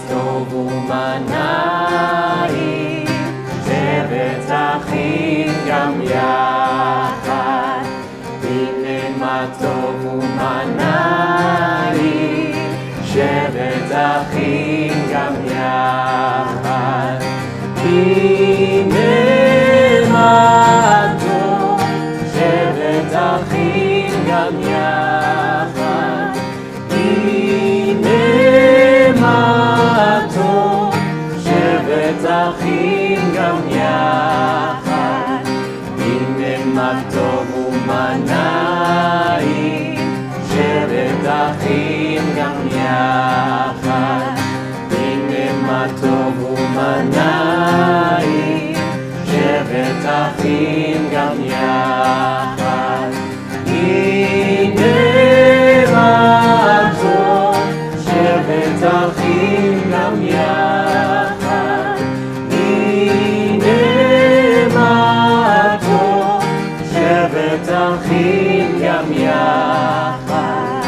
טוב ומנעים, שבת אחים גם יחד. הנה מה טוב ומנעים, שבת אחים גם יחד. הנה מה טוב, שבת אחים גם יחד. הנה מה טוב, שבת אחים גם יחד. הנה מה טוב ומנעים, שבת אחים גם יחד. הנה מה טוב ומנעים, שבת אחים גם יחד. הנה מה טוב, שבת אחים גם יחד. הנה מה טוב, שבת אחים גם יחד.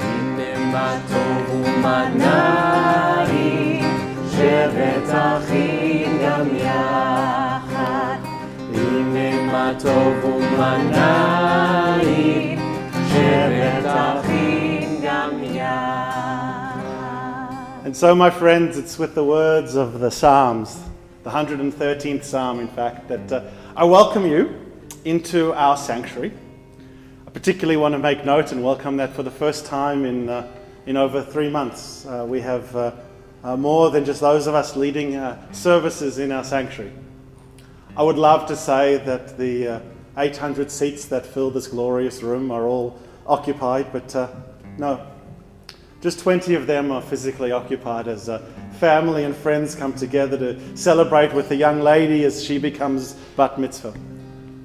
הנה מה טוב ומנעים, שבת אחים גם יחד. הנה מה טוב ומנעים, שבת אחים גם יחד. And so, my friends, it's with the words of the Psalms, the 113th Psalm, in fact, that I welcome you into our sanctuary. I particularly want to make note and welcome that for the first time in over 3 months, we have more than just those of us leading services in our sanctuary. I would love to say that the 800 seats that fill this glorious room are all occupied, but no. Just 20 of them are physically occupied as family and friends come together to celebrate with the young lady as she becomes bat mitzvah.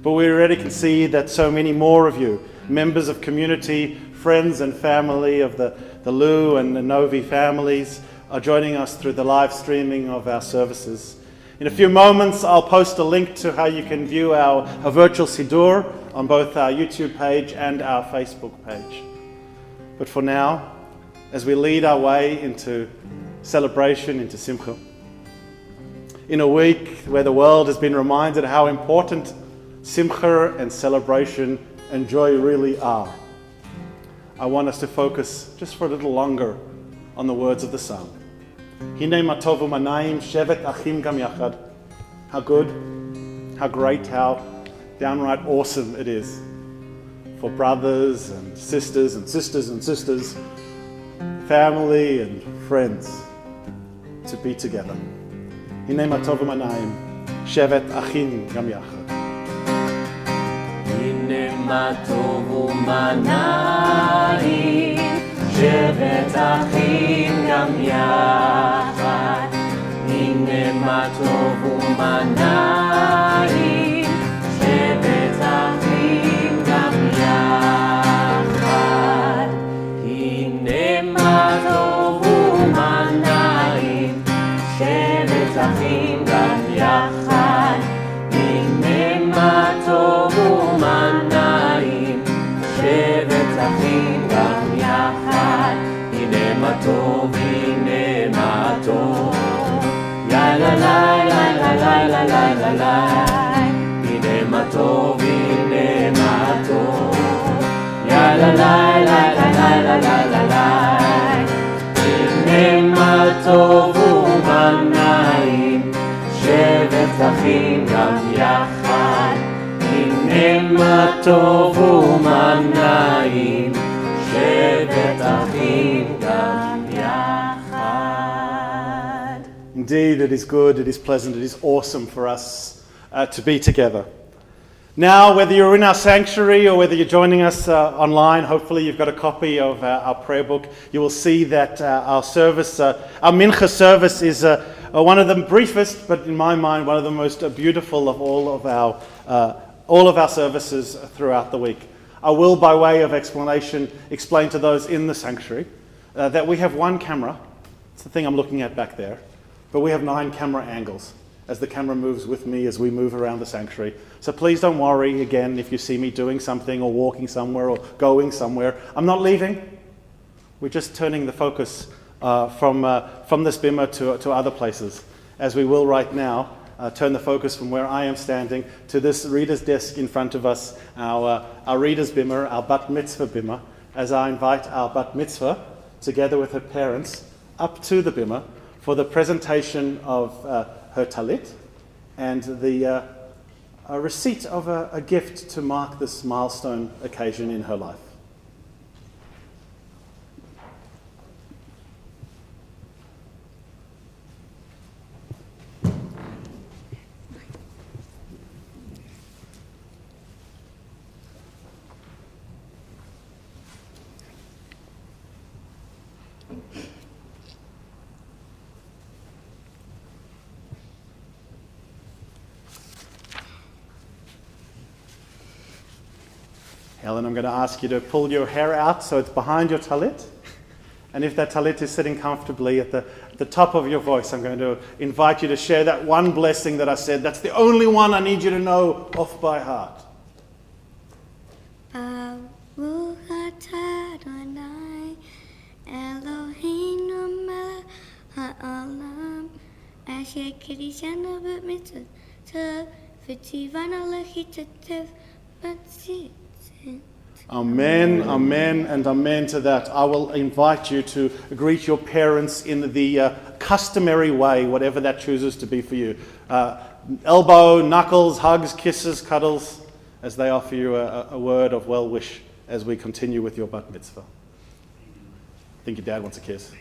But we already can see that so many more of you, members of community, friends and family of the Lu and the Novi families, are joining us through the live streaming of our services. In a few moments, I'll post a link to how you can view our virtual Siddur on both our YouTube page and our Facebook page. But for now, as we lead our way into celebration, into Simcha, in a week where the world has been reminded how important Simcha and celebration and joy really are, I want us to focus just for a little longer on the words of the Psalm. Hinei ma tov u'manayim shevet achim gam yachad. How good, how great, how downright awesome it is for brothers and sisters and sisters and sisters, family and friends to be together. Hinei ma tov u'manayim shevet achim gam yachad. Hine ma tov u'manayim, shevet achim gam yachad. Hine ma tov u'manayim, shevet achim gam yachad. Hine ma tov u'manayim, shevet achim gam yachad. Hine ma tov u'manayim, shevet achim gam yachad. Hine ma tov, hine ma tov. La la la la la la la la la. יחד, הנה מה טוב ומה נעים, שבת אחים גם יחד. Indeed, it is good, it is pleasant, it is awesome for us to be together. Now, whether you're in our sanctuary or whether you're joining us online, hopefully you've got a copy of our prayer book. You will see that our service, our Mincha service, is one of the briefest, but in my mind, one of the most beautiful of all of our services throughout the week. I will, by way of explanation, explain to those in the sanctuary that we have one camera. It's the thing I'm looking at back there, but we have 9 camera angles as the camera moves with me as we move around the sanctuary. So please don't worry again if you see me doing something or walking somewhere or going somewhere. I'm not leaving. We're just turning the focus from this bimah to other places, as we will right now turn the focus from where I am standing to this reader's desk in front of us, our reader's bimah, our bat mitzvah bimah, as I invite our bat mitzvah, together with her parents, up to the bimah for the presentation of her talit and the receipt of a gift to mark this milestone occasion in her life. Helen, I'm going to ask you to pull your hair out so it's behind your talit. And if that talit is sitting comfortably at the top of your voice, I'm going to invite you to share that one blessing that I said. That's the only one I need you to know off by heart. Amen, amen, and amen to that. I will invite you to greet your parents in the customary way, whatever that chooses to be for you. Elbow, knuckles, hugs, kisses, cuddles, as they offer you a word of well wish as we continue with your bat mitzvah. I think your dad wants a kiss.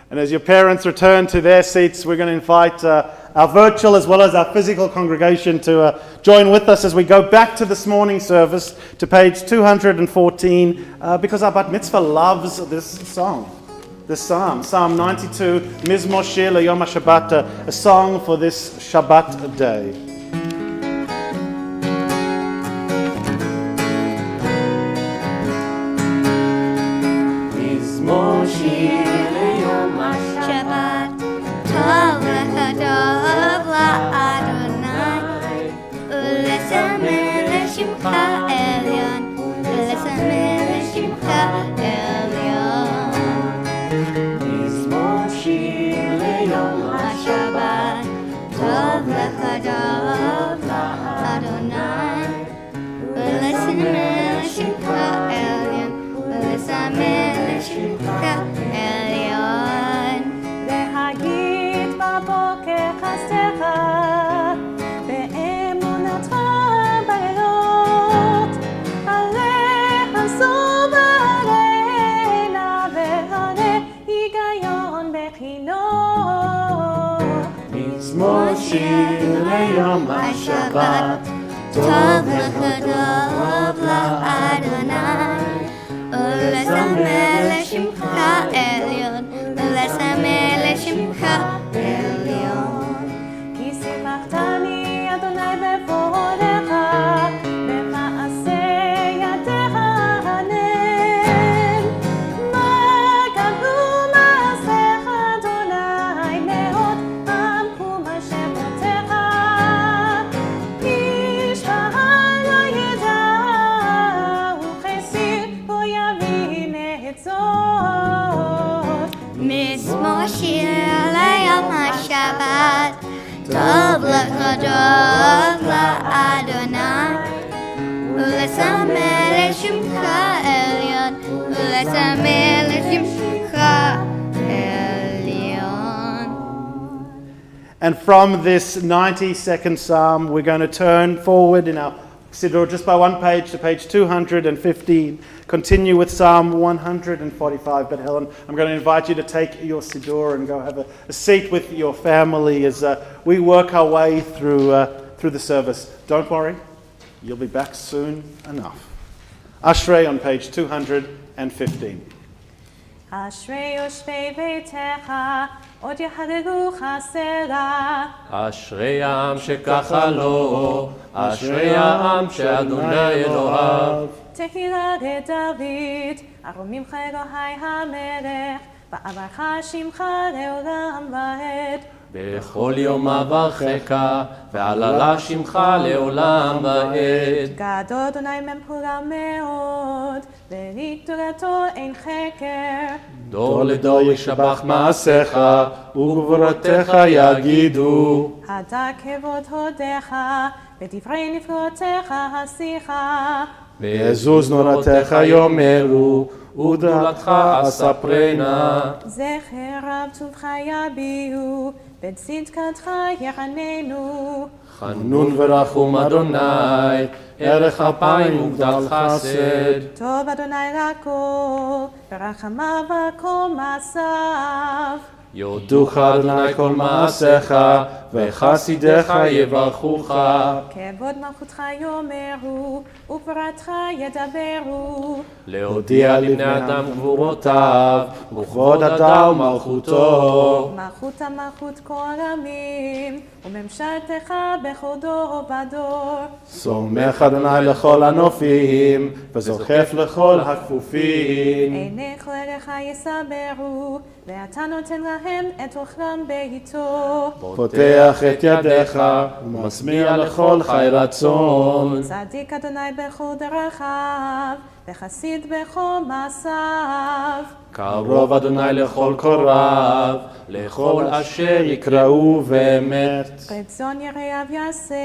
And as your parents return to their seats, we're going to invite our virtual as well as our physical congregation to join with us as we go back to this morning's service to page 214, because our bat mitzvah loves this song, this psalm, Psalm 92, Mizmor Shir LeYom HaShabbat, a song for this Shabbat day. Mizmor Shir Shir LeYom HaShabbat, Tov L'Chadov L'Adonai, U'Lesamer L'Shimcha Elyon, U'Lesamer L'Shimcha Elyon. Ki simachtani Adonai bevorecha, b'maaseh yadecha hanen. Magalu maasecha Adonai me'od. מזמור שיר ליום השבת, טוב לחדור לאדוני, ולזמר לשמך עליון, ולזמר לשמך עליון. And from this 92nd Psalm, we're going to turn forward in our Siddur just by one page to page 215, continue with Psalm 145. But Helen, I'm going to invite you to take your Siddur and go have a seat with your family as we work our way through the service. Don't worry, you'll be back soon enough. Ashrei on page 215. אשרי יושבי ביתך, עוד יחגגוך סלה. אשרי העם שככה לו, אשרי העם שאדוני אלוהיו. תהילה לדוד, ארומימך אלוהי המלך, בעברך שמך לעולם ועד. בכל יום אברכך, ועללה שמך לעולם ועד. גדול אדוני ממפולה מאוד, ולגדולתו אין חקר. דור לדור ישבח מעשיך, וגבורתך יגידו. הדה כבוד הודיך, בדברי נפלאותיך השיחה. ועזוז נורתך יאמרו, וגדולתך אספרנה. זכר רב טובך יביעו, בצדקתך יחננו. חנון ורחום אדוני, ערך אפיים וגדל חסד. טוב אדוני לכל, ברחמיו וכל מעשיו. יודוך אדוני כל מעשיך, וחסידיך יברכוך. כבוד מלכותך יאמרו, וגבורתך ידברו. להודיע לבני אדם גבורותיו, וכבוד אדם ומלכותו. מלכות המלכות כל עמים, וממשלתך בכל דור ודור. סומך אדוני לכל הנופים, וזוכף לכל הכפופים. עיני כל אליך יסברו, ואתה נותן להם את אוכלם בעיתו. פותח את ידיך, ומשמיע לכל חי רצון. צדיק אדוני בכל דרכיו, וחסיד בכל מעשיו. קרוב אדוני לכל קוראיו, לכל אשר יקראו באמת. רצון יראיו יעשה,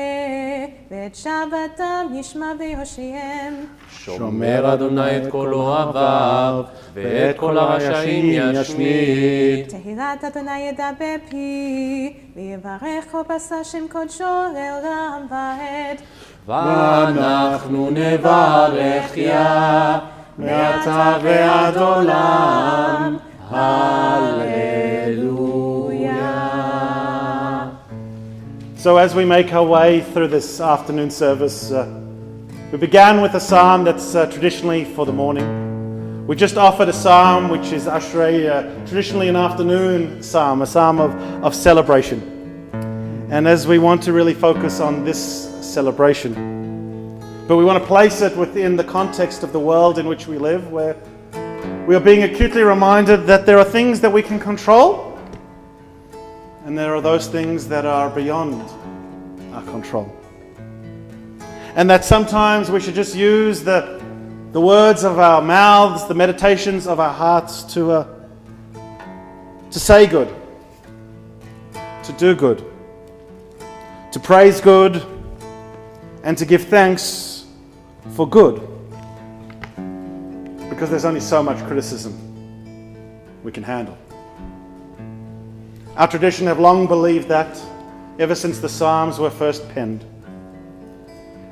ואת שבתם ישמע ויושיעם. שומר אדוני את כל אוהביו, ואת כל הרשעים ישמיד. תהילת אדוני ידע בפי, ויברך כל בשר שם קודשו לעולם ועד. ואנחנו נברך יה, מעתה ועד עולם, hallelujah. So as we make our way through this afternoon service, we began with a psalm that's traditionally for the morning. We just offered a psalm which is Ashrei, traditionally an afternoon psalm, a psalm of celebration. And as we want to really focus on this celebration, but we want to place it within the context of the world in which we live, where we are being acutely reminded that there are things that we can control, and there are those things that are beyond our control. And that sometimes we should just use the words of our mouths, the meditations of our hearts to say good, to do good, to praise good, and to give thanks for good. Because there's only so much criticism we can handle. Our tradition have long believed that ever since the Psalms were first penned.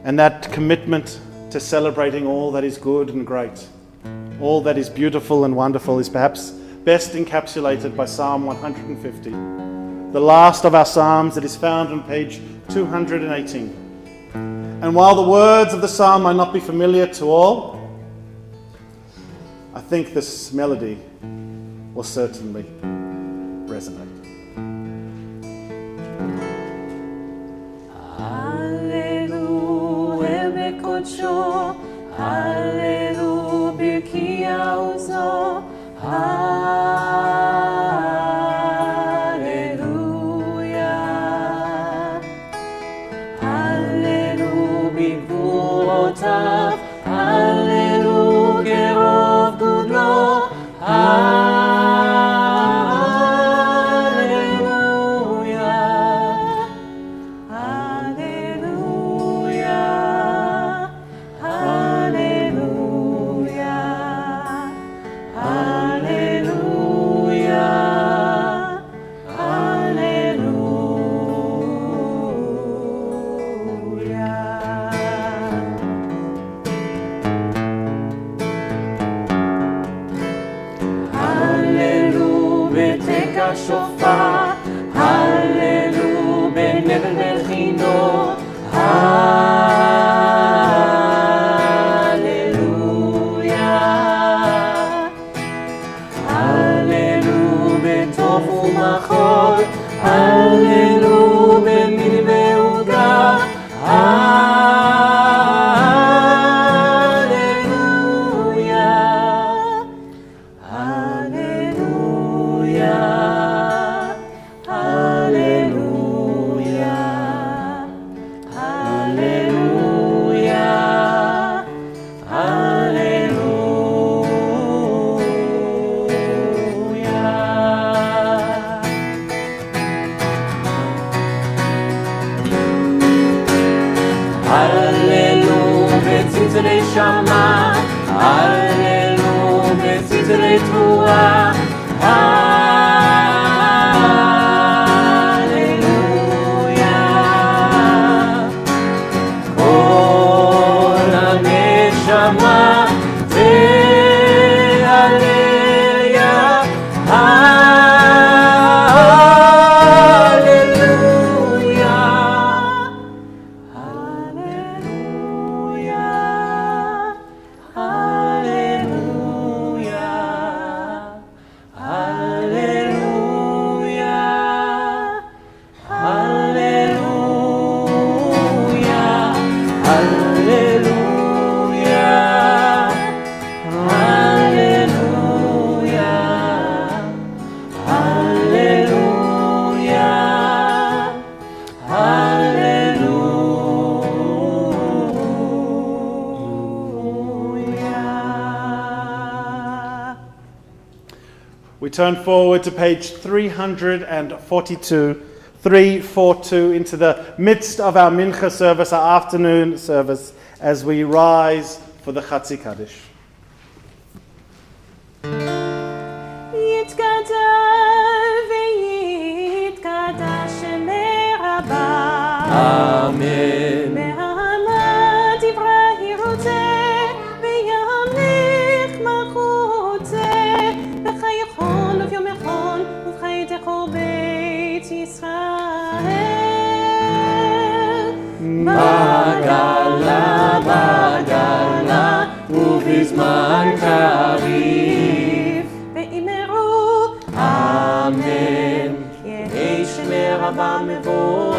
And that commitment to celebrating all that is good and great, all that is beautiful and wonderful, is perhaps best encapsulated by Psalm 150, the last of our Psalms that is found on page 218. And while the words of the Psalm might not be familiar to all, I think this melody will certainly resonate. Hallelujah, b'kodsho, Hallelujah, b'kiya uzo, Hallelujah, Hallelujah, b'gvurotav, Hallelujah, kerov gudlo, Hallelujah. ברכה שופר, הללו בנבל וכינור, הללויה. הללו בטוב ומחול, הללו במיני ועוגה, בצלצלי שמה, הללו בצלצלי תבואה, הללויה. כל הנשמה תהלליה, We turn forward to page 342 into the midst of our Mincha service, our afternoon service, as we rise for the Chatzi Kaddish. Amen. בגלה, בגלה, ובזמן קריב, ואמרו אמן. יש מרבה מבורך,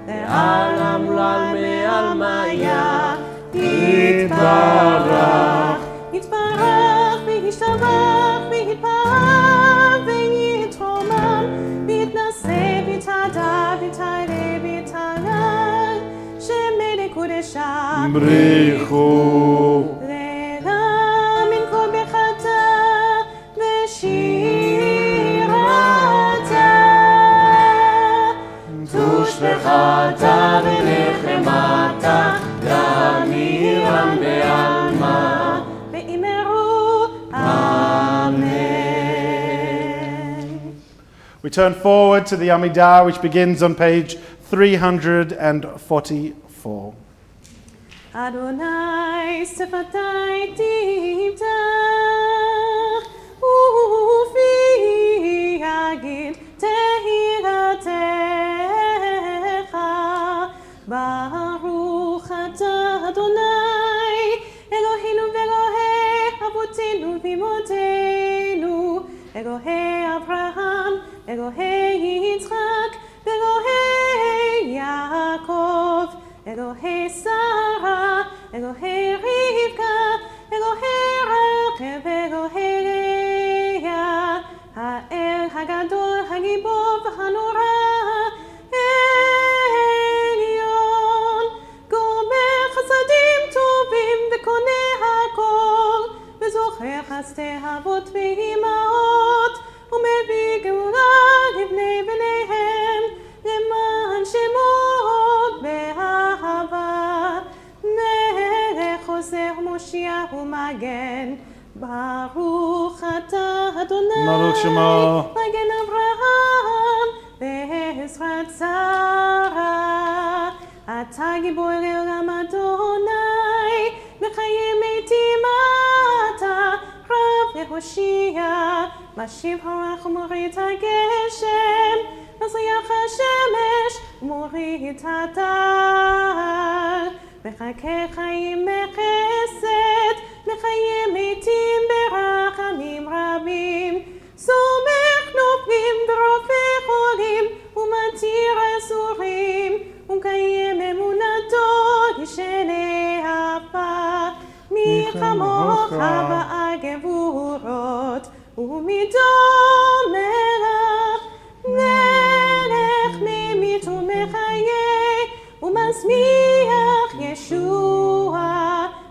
לעלם לעל מעלמיה, יתברך, יתברך וישתבח ויתפאר ויתרומם, ויתנשא ויתהדר ויתעלה ויתהלל, שמי קודשם בריחו לעלם כל ברכתה ושירתה, תושבחתה ונחמתה, דמירן בעלמה, ואמרו אמן. We turn forward to the Amidah, which begins on page 344. Adonai שפתי תפתח, ופי יגיד תהילתך. ברוך אתה אדוני, אלוהינו ואלוהי אבותינו ואמותינו, אלוהי אברהם, אלוהי יצחק, ואלוהי יעקב, אלוהי שרה, אלוהי רבקה, אלוהי רחל ואלוהי לאה, האל הגדול, הגיבור והנורא, עליון, גומר חסדים טובים וקונה הכל, וזוכר חסדי אבות ואימהות, ומביא גאולה לבני בניהם, למען שמו באהבה, מלך עוזר מושיע ומגן. ברוך אתה אדוני, ברוך שמו, מגן אברהם בעזרת שרה. אתה גיבור לעולם אדוני, מחיי מתים אתה, רב להושיע, משיב הרוח ומוריד הגשם, מזריח השמש ומוריד הטל. מחכה חיים בחסד, מחיה מתים ברחמים רבים. סומך נופלים ורופא חולים, ומתיר אסורים, ומקיים אמונתו ישנה עפר. מי כמוך בגבורות, ומדומך מלך ממית ומחיה, ומשמיח ישוע,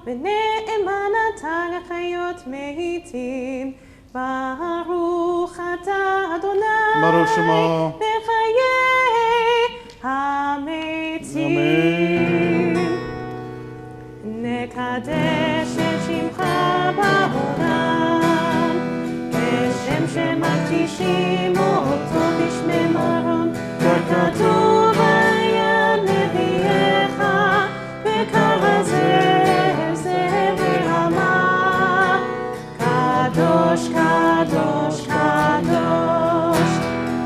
ונאמן אתה לחיות מתים. ברוך אתה אדוני, ברוך שמו, בחיי המתים. נקדש את שמך בעולם, כשם שמקדישים אותו בשמי מרום, ככתוב ביד נביאך, וכרזה זה ברמה. קדוש קדוש קדוש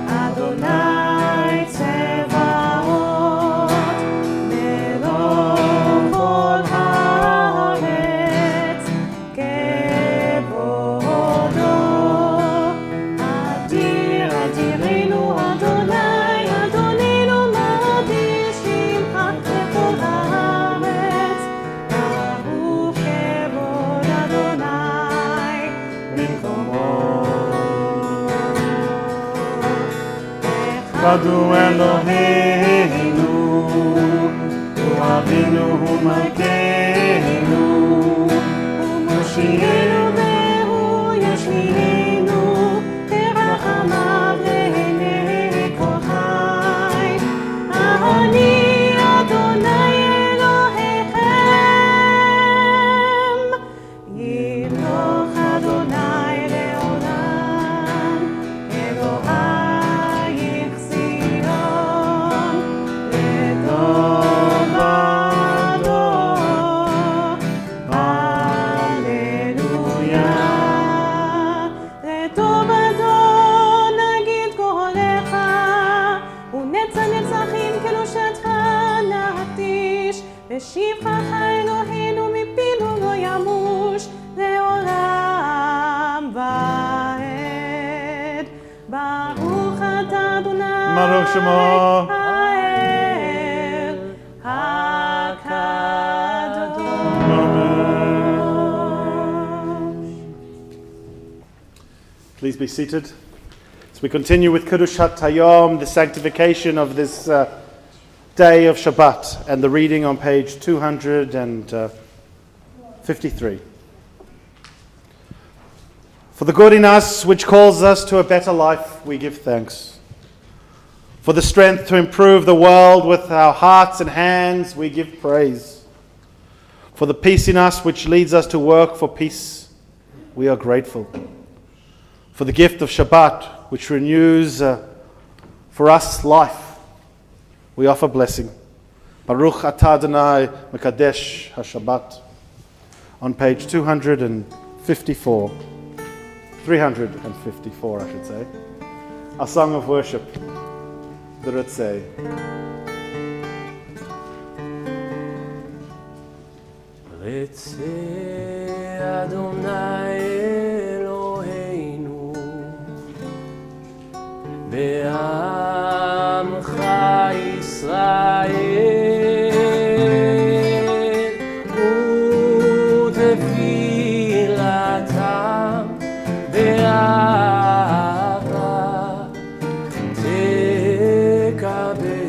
אדוני צבאות, מלוא כל הארץ כבודו. אדיר אדירנו אדוני, אדוננו מדיר שמך לכל הארץ. ברוך כבוד אדוני במקומו. אחד הוא אלוהינו, הוא אבינו, הוא מלכנו, הוא מושיענו והוא ישמיענו, ברחמיו לעיני כל חי. אני אדוני אלוהיכם, ימלוך אדוני לעולם. אלוהיך ציון לדור ודור. הללויה. לדור ודור נגיד קולך, ונצח נצחים קדושתך נקדיש. בשבחך אלוהינו מפינו לא ימוש, לעולם ועד. ברוך אתה אדוני ברוך שמו. האל הקדוש. Please be seated. As we continue with Kedushat Hayom, the sanctification of this day of Shabbat, and the reading on page 253. For the good in us, which calls us to a better life, we give thanks. For the strength to improve the world with our hearts and hands, we give praise. For the peace in us, which leads us to work for peace, we are grateful. For the gift of Shabbat, which renews for us life, we offer blessing. Baruch atah Adonai Mekadesh HaShabbat. On page 354, I should say. Our song of worship, the Ritzei. Ritzei Adonai Eloheinu Be'amcha Yisrael U'tefilatam Be'ava Tekaber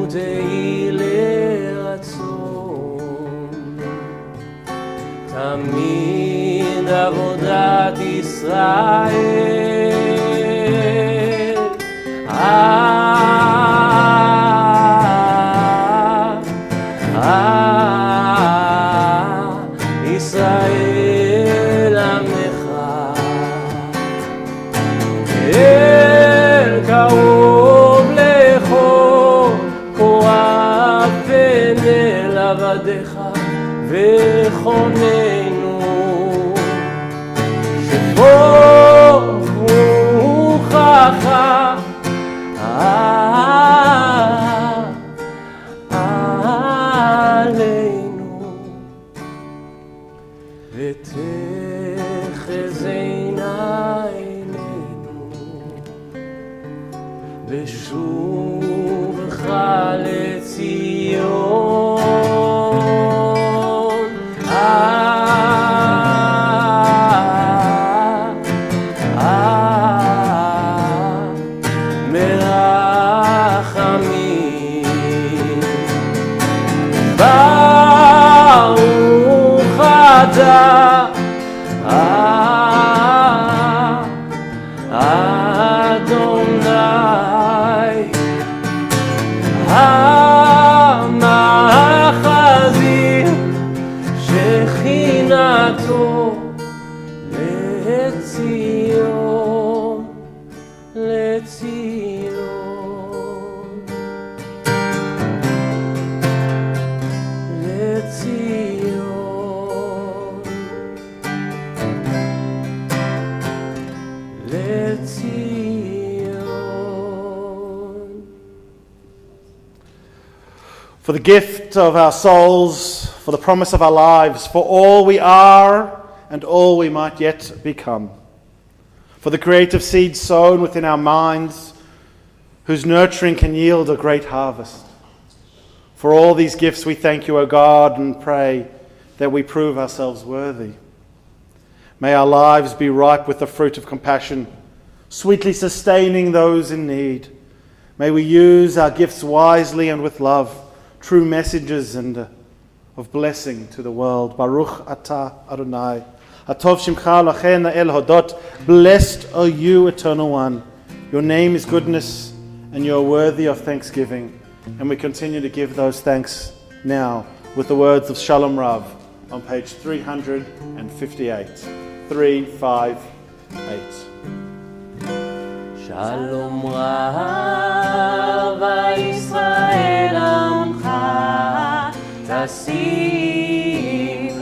U'tei leratzon Tamid avodat Israel Israel Amnecha El Karov Lecho Koaf Enel Avadecha Vechonenu לשובך לציון. מרחמים ברוך אתה אדוני המחזיר שכינתו לציון, לציון, לציון, לציון. For the gift of our souls, for the promise of our lives, for all we are and all we might yet become. For the creative seed sown within our minds, whose nurturing can yield a great harvest. For all these gifts we thank you, O God, and pray that we prove ourselves worthy. May our lives be ripe with the fruit of compassion, sweetly sustaining those in need. May we use our gifts wisely and with love, true messages and of blessing to the world. Baruch atah Adonai, atov shimcha lachen el hodot. Blessed are you, Eternal One. Your name is goodness, and you are worthy of thanksgiving. And we continue to give those thanks now with the words of Shalom Rav on page 358. 358. שלום רב ישראל עמך תשים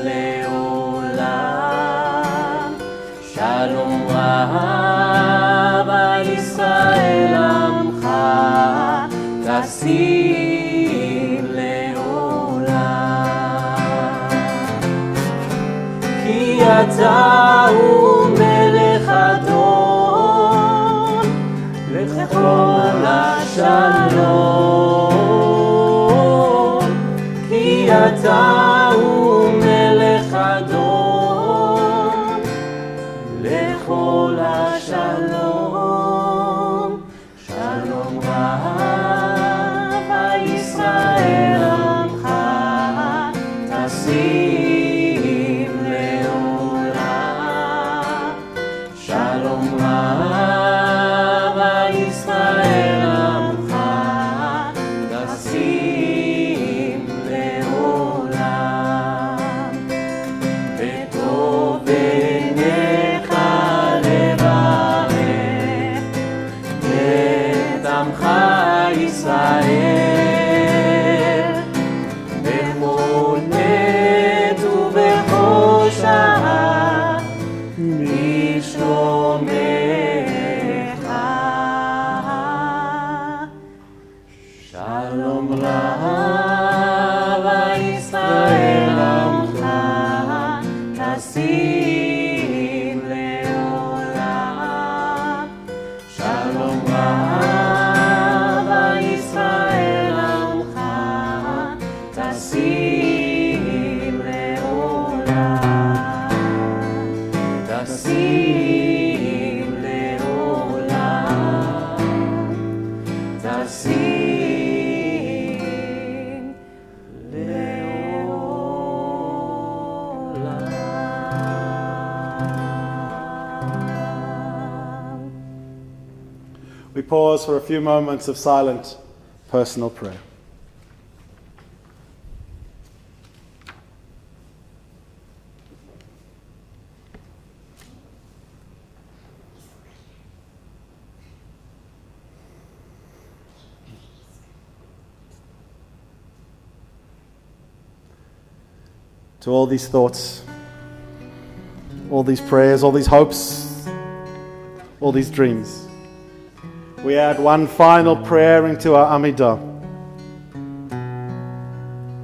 לעולם. שלום רב ישראל עמך תשים לעולם. כי אתה הוא מלך אדון לכל השלום. כי אתה הוא מלך אדון לכל השלום. שלום רב ישראל עמך תשים לעולם. שלום רב ישראל עמך תשים לעולם. בטוב עיניך לברך את עמך ישראל בכל עת ובכל שעה בשלומך. שלום רב ישראל עמך תשים לעולם. שלום רב ישראל עמך תשים לעולם. תשים לעולם. תשים לעולם. We pause for a few moments of silent, personal prayer. To all these thoughts, all these prayers, all these hopes, all these dreams, we add one final prayer into our Amidah,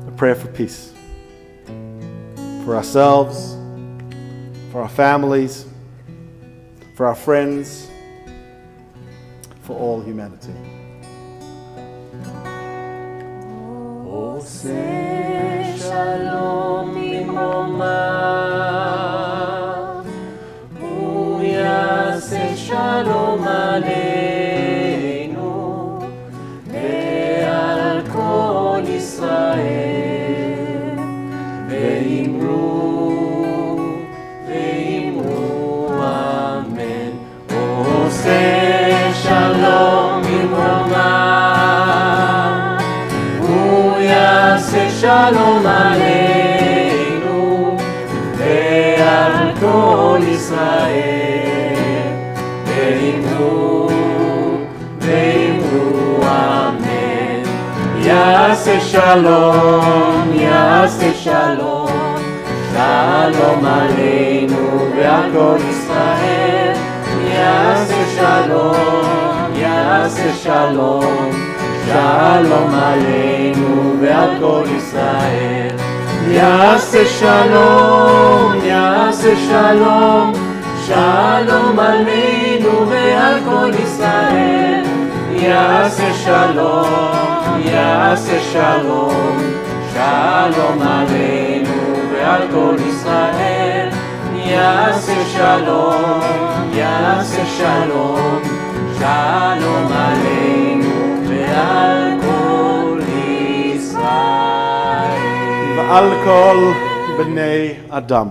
a prayer for peace, for ourselves, for our families, for our friends, for all humanity. עושה שלום במרומיו, הוא יעשה שלום עלינו ועל כל ישראל, ואמרו אמן. עושה שלום במרומיו, הוא יעשה שלום עלינו ועל כל ישראל, ואמרו אמן. יעשה שלום, יעשה שלום, שלום עלינו ועל כל ישראל. יעשה שלום, יעשה שלום, שלום עלינו ועל כל ישראל. יעשה שלום, יעשה שלום, שלום עלינו ועל כל ישראל. יעשה שלום, יעשה שלום, שלום עלינו ועל כל ישראל. יעשה שלום, יעשה שלום, שלום עלינו ועל כל ישראל. ועל כל bnei Adam.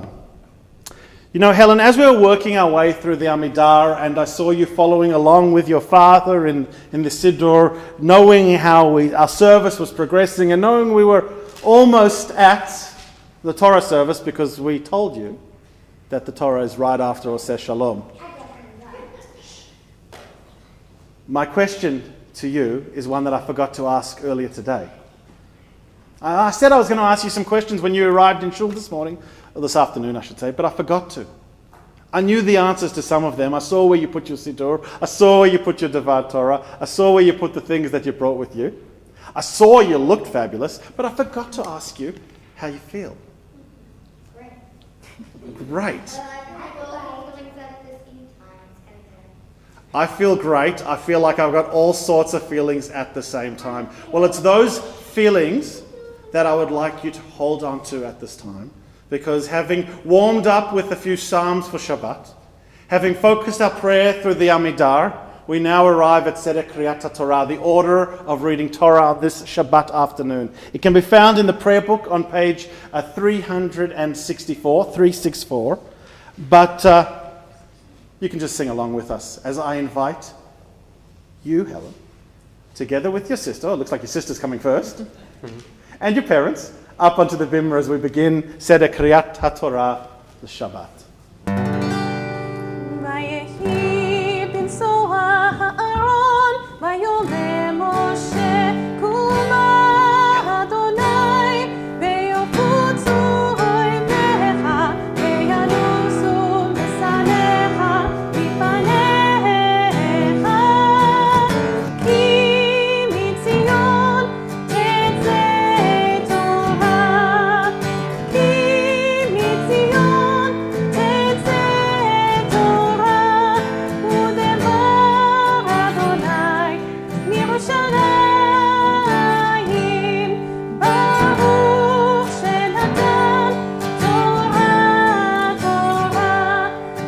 You know, Helen, as we were working our way through the Amidar, and I saw you following along with your father in the Siddur, knowing how our service was progressing and knowing we were almost at the Torah service because we told you that the Torah is right after Oseh Shalom. My question to you is one that I forgot to ask earlier today. I said I was going to ask you some questions when you arrived in shul this morning, or this afternoon I should say, but I forgot to. I knew the answers to some of them. I saw where you put your Siddur. I saw where you put your Devar Torah. I saw where you put the things that you brought with you. I saw you looked fabulous, but I forgot to ask you how you feel. Great. I feel great. I feel like I've got all sorts of feelings at the same time. Well, it's those feelings that I would like you to hold on to at this time, because having warmed up with a few Psalms for Shabbat, having focused our prayer through the Amidar, we now arrive at Seder Kriyat Torah, the order of reading Torah this Shabbat afternoon. It can be found in the prayer book on page 364, but you can just sing along with us as I invite you, Helen, together with your sister, it looks like your sister's coming first, and your parents, up onto the bimmer as we begin Seder Kriyat HaTorah, the Shabbat. ויהי בנסוע הארון, ויאמר משה, קומה אדוני, ויפוצו עיניך, וינוסו משנאיך מפניך. כי מציון תצא תורה, כי מציון תצא תורה, ודבר אדוני מירושלים. ברוך שנתן תורה, תורה,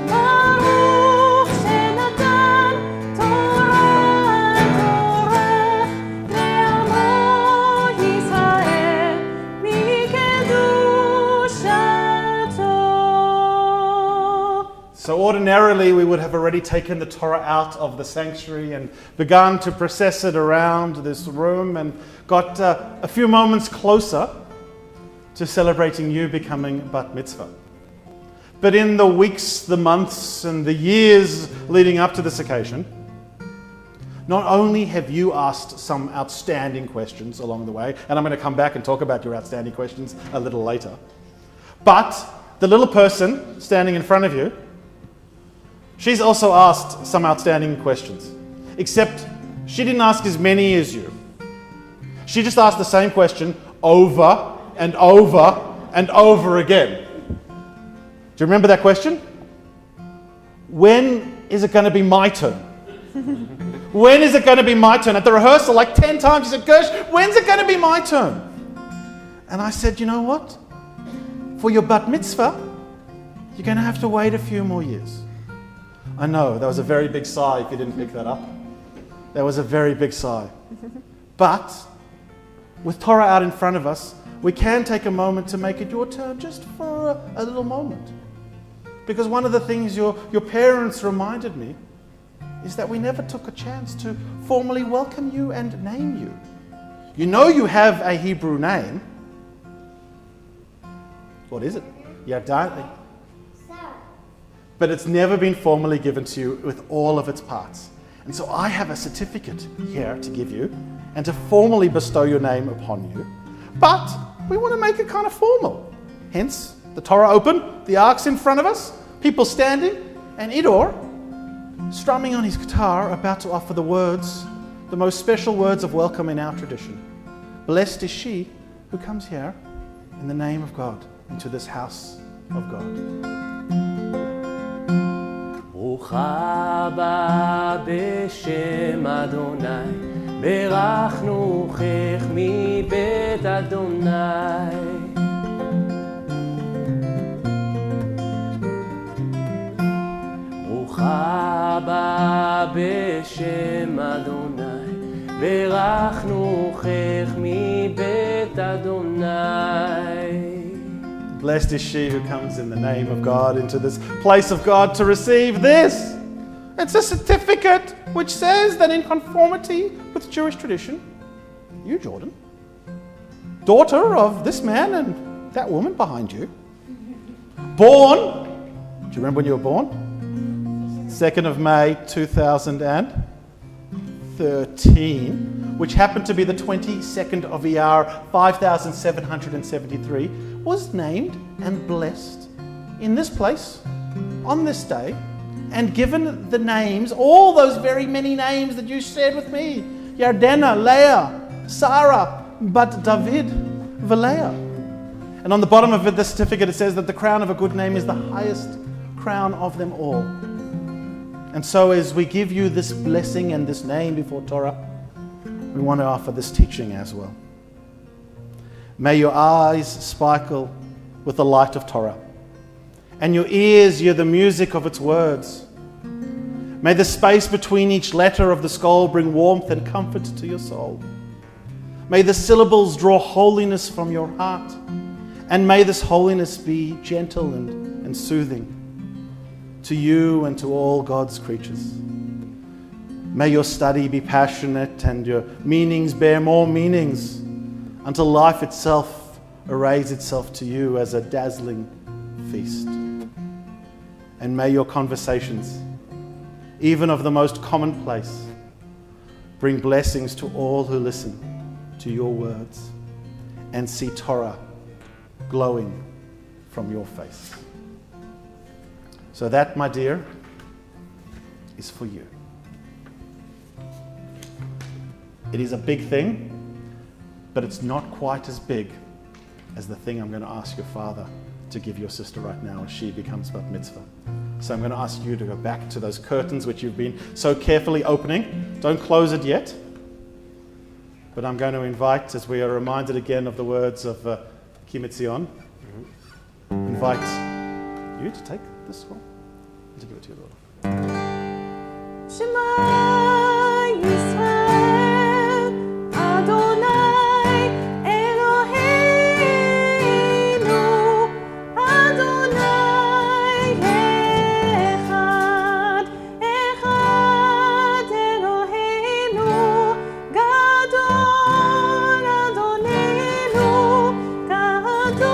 ברוך שנתן תורה, תורה, לעמו ישראל מקדושתו. So ordinarily we would have already taken the Torah out of the sanctuary and begun to process it around this room and got a few moments closer to celebrating you becoming Bat Mitzvah. But in the weeks, the months and the years leading up to this occasion, not only have you asked some outstanding questions along the way, and I'm going to come back and talk about your outstanding questions a little later, but the little person standing in front of you, she's also asked some outstanding questions, except she didn't ask as many as you. She just asked the same question over and over and over again. Do you remember that question? When is it going to be my turn? When is it going to be my turn? At the rehearsal, like 10 times, she said, Gersh, when's it going to be my turn? And I said, you know what? For your bat mitzvah, you're going to have to wait a few more years. I know, that was a very big sigh if you didn't pick that up. That was a very big sigh. But with Torah out in front of us, we can take a moment to make it your turn just for a little moment. Because one of the things your parents reminded me is that we never took a chance to formally welcome you and name you. You know you have a Hebrew name. What is it? Yadai. But it's never been formally given to you with all of its parts. And so I have a certificate here to give you and to formally bestow your name upon you. But we want to make it kind of formal. Hence, the Torah open, the ark's in front of us, people standing, and Idor strumming on his guitar, about to offer the words, the most special words of welcome in our tradition. Blessed is she who comes here in the name of God, into this house of God. ברוכה הבאה בשם אדוני, ברכנוכך מבית אדוני. ברוכה הבאה בשם אדוני, ברכנוכך מבית אדוני. Blessed is she who comes in the name of God into this place of God to receive this. It's a certificate which says that in conformity with Jewish tradition, you, Jordan, daughter of this man and that woman behind you, born, do you remember when you were born? 2nd of May 2013, which happened to be the 22nd of Iyar 5773, was named and blessed in this place on this day and given the names, all those very many names that you shared with me, Yardena, Leah, Sarah, but David, Valeah. And on the bottom of the certificate it says that the crown of a good name is the highest crown of them all. And so as we give you this blessing and this name before Torah, we want to offer this teaching as well. May your eyes sparkle with the light of Torah, and your ears hear the music of its words. May the space between each letter of the scroll bring warmth and comfort to your soul. May the syllables draw holiness from your heart, and may this holiness be gentle and soothing to you and to all God's creatures. May your study be passionate and your meanings bear more meanings, until life itself arrays itself to you as a dazzling feast. And may your conversations, even of the most commonplace, bring blessings to all who listen to your words and see Torah glowing from your face. So that, my dear, is for you. It is a big thing, but it's not quite as big as the thing I'm going to ask your father to give your sister right now as she becomes bat mitzvah. So I'm going to ask you to go back to those curtains which you've been so carefully opening. Don't close it yet. But I'm going to invite, as we are reminded again of the words of Kimitzion, invite you to take this scroll and to give it to your daughter. Shema Yisrael, Adonai Eloheinu, Adonai Echad, Echad Eloheinu, Gadol Adonenu, Gadol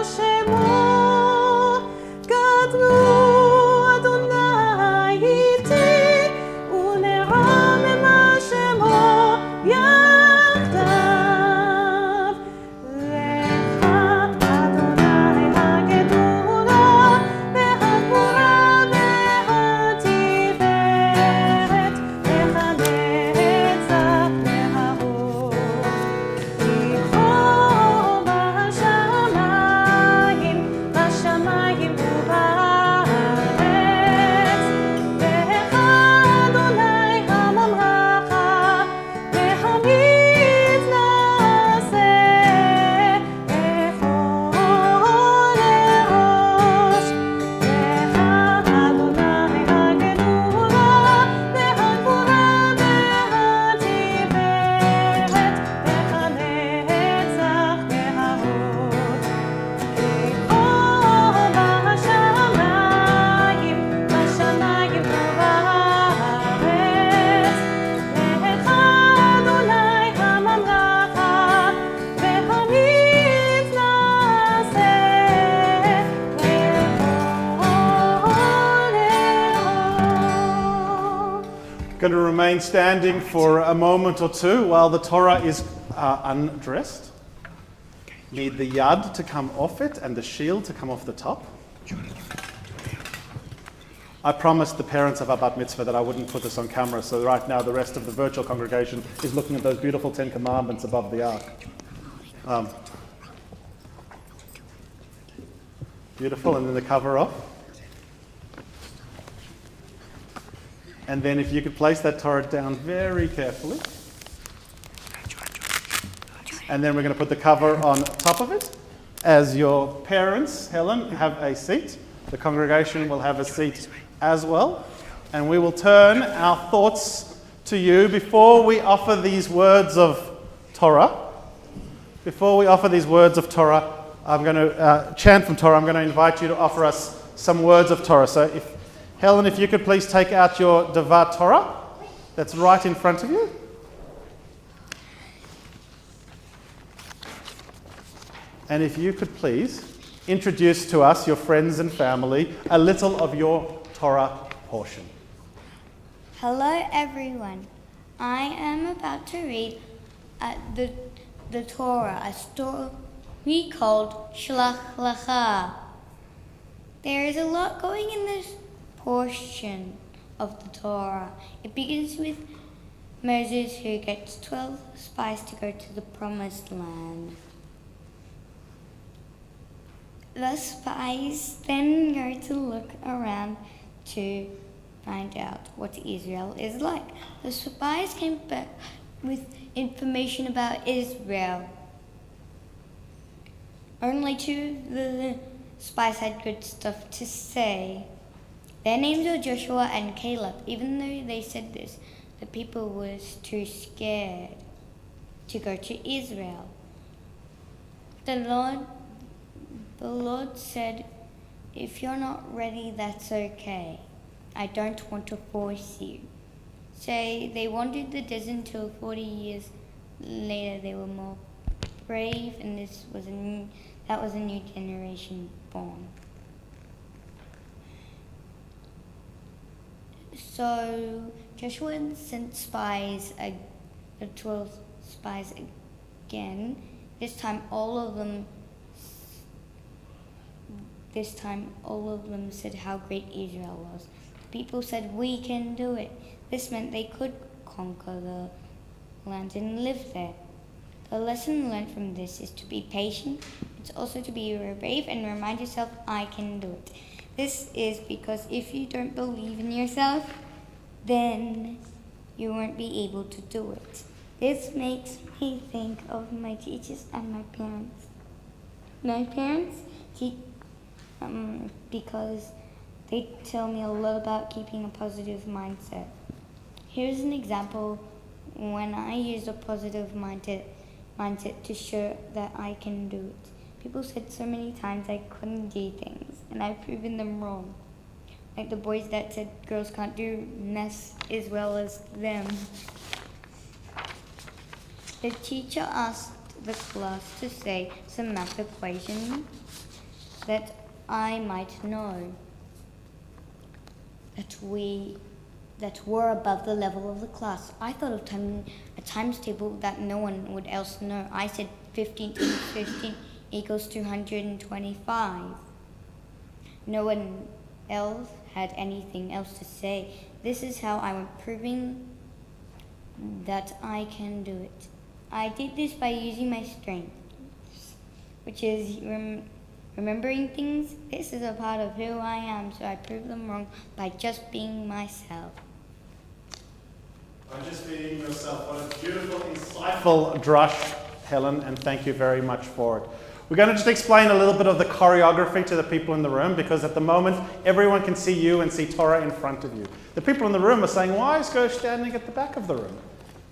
Shemo, Gadol Adonai Iti. going to remain standing for a moment or two while the Torah is undressed. Need the yad to come off it and the shield to come off the top. I promised the parents of our bat mitzvah that I wouldn't put this on camera, so right now the rest of the virtual congregation is looking at those beautiful 10 commandments above the ark. Beautiful, and then the cover off. And then if you could place that Torah down very carefully. And then we're going to put the cover on top of it. As your parents, Helen, have a seat, the congregation will have a seat as well. And we will turn our thoughts to you before we offer these words of Torah. Before we offer these words of Torah, I'm going to chant from Torah. I'm going to invite you to offer us some words of Torah. So Helen, if you could please take out your Devar Torah that's right in front of you. And if you could please introduce to us, your friends and family, a little of your Torah portion. Hello everyone. I am about to read the Torah, a story called Shlach Lecha. There is a lot going in this portion of the Torah. It begins with Moses, who gets 12 spies to go to the promised land. The spies then go to look around to find out what Israel is like. The spies came back with information about Israel. Only 2 of the spies had good stuff to say. Their names were Joshua and Caleb. Even though they said this, the people was too scared to go to Israel. The Lord said, if you're not ready, that's okay. I don't want to force you. So they wandered the desert until 40 years later they were more brave, and that was a new generation born. So Joshua sent spies, the 12 spies again. This time all of them said how great Israel was. The people said, we can do it. This meant they could conquer the land and live there. The lesson learned from this is to be patient. It's also to be brave and remind yourself, I can do it. This is because if you don't believe in yourself, then you won't be able to do it. This makes me think of my teachers and my parents. My parents teach because they tell me a lot about keeping a positive mindset. Here's an example when I use a positive mindset to show that I can do it. People said so many times I couldn't do things, and I've proven them wrong. Like the boys that said girls can't do math as well as them. The teacher asked the class to say some math equations that I might know, that were above the level of the class. I thought of a times table that no one would else know. I said 15 times 15 equals 225. No one else had anything else to say. This is how I went proving that I can do it. I did this by using my strengths, which is remembering things. This is a part of who I am, so I proved them wrong by just being myself. By just being yourself. What a beautiful, insightful drush, Helen, and thank you very much for it. We're going to just explain a little bit of the choreography to the people in the room, because at the moment, everyone can see you and see Torah in front of you. The people in the room are saying, why is Gersh standing at the back of the room?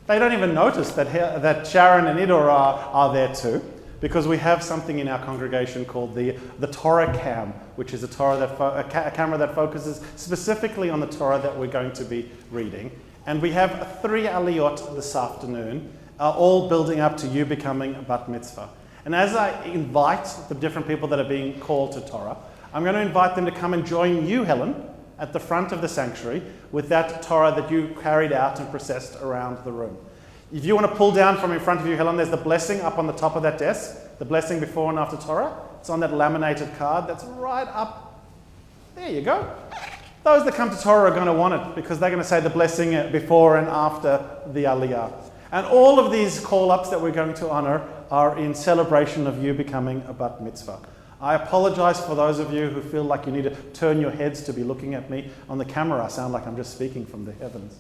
They don't even notice that Sharon and Idor are there too, because we have something in our congregation called the Torah cam, which is a camera that focuses specifically on the Torah that we're going to be reading. And we have 3 aliyot this afternoon, all building up to you becoming a bat mitzvah. And as I invite the different people that are being called to Torah, I'm going to invite them to come and join you, Helen, at the front of the sanctuary with that Torah that you carried out and processed around the room. If you want to pull down from in front of you, Helen, there's the blessing up on the top of that desk, the blessing before and after Torah. It's on that laminated card that's right up. There you go. Those that come to Torah are going to want it because they're going to say the blessing before and after the Aliyah. And all of these call-ups that we're going to honor are in celebration of you becoming a bat mitzvah. I apologize for those of you who feel like you need to turn your heads to be looking at me on the camera. I sound like I'm just speaking from the heavens.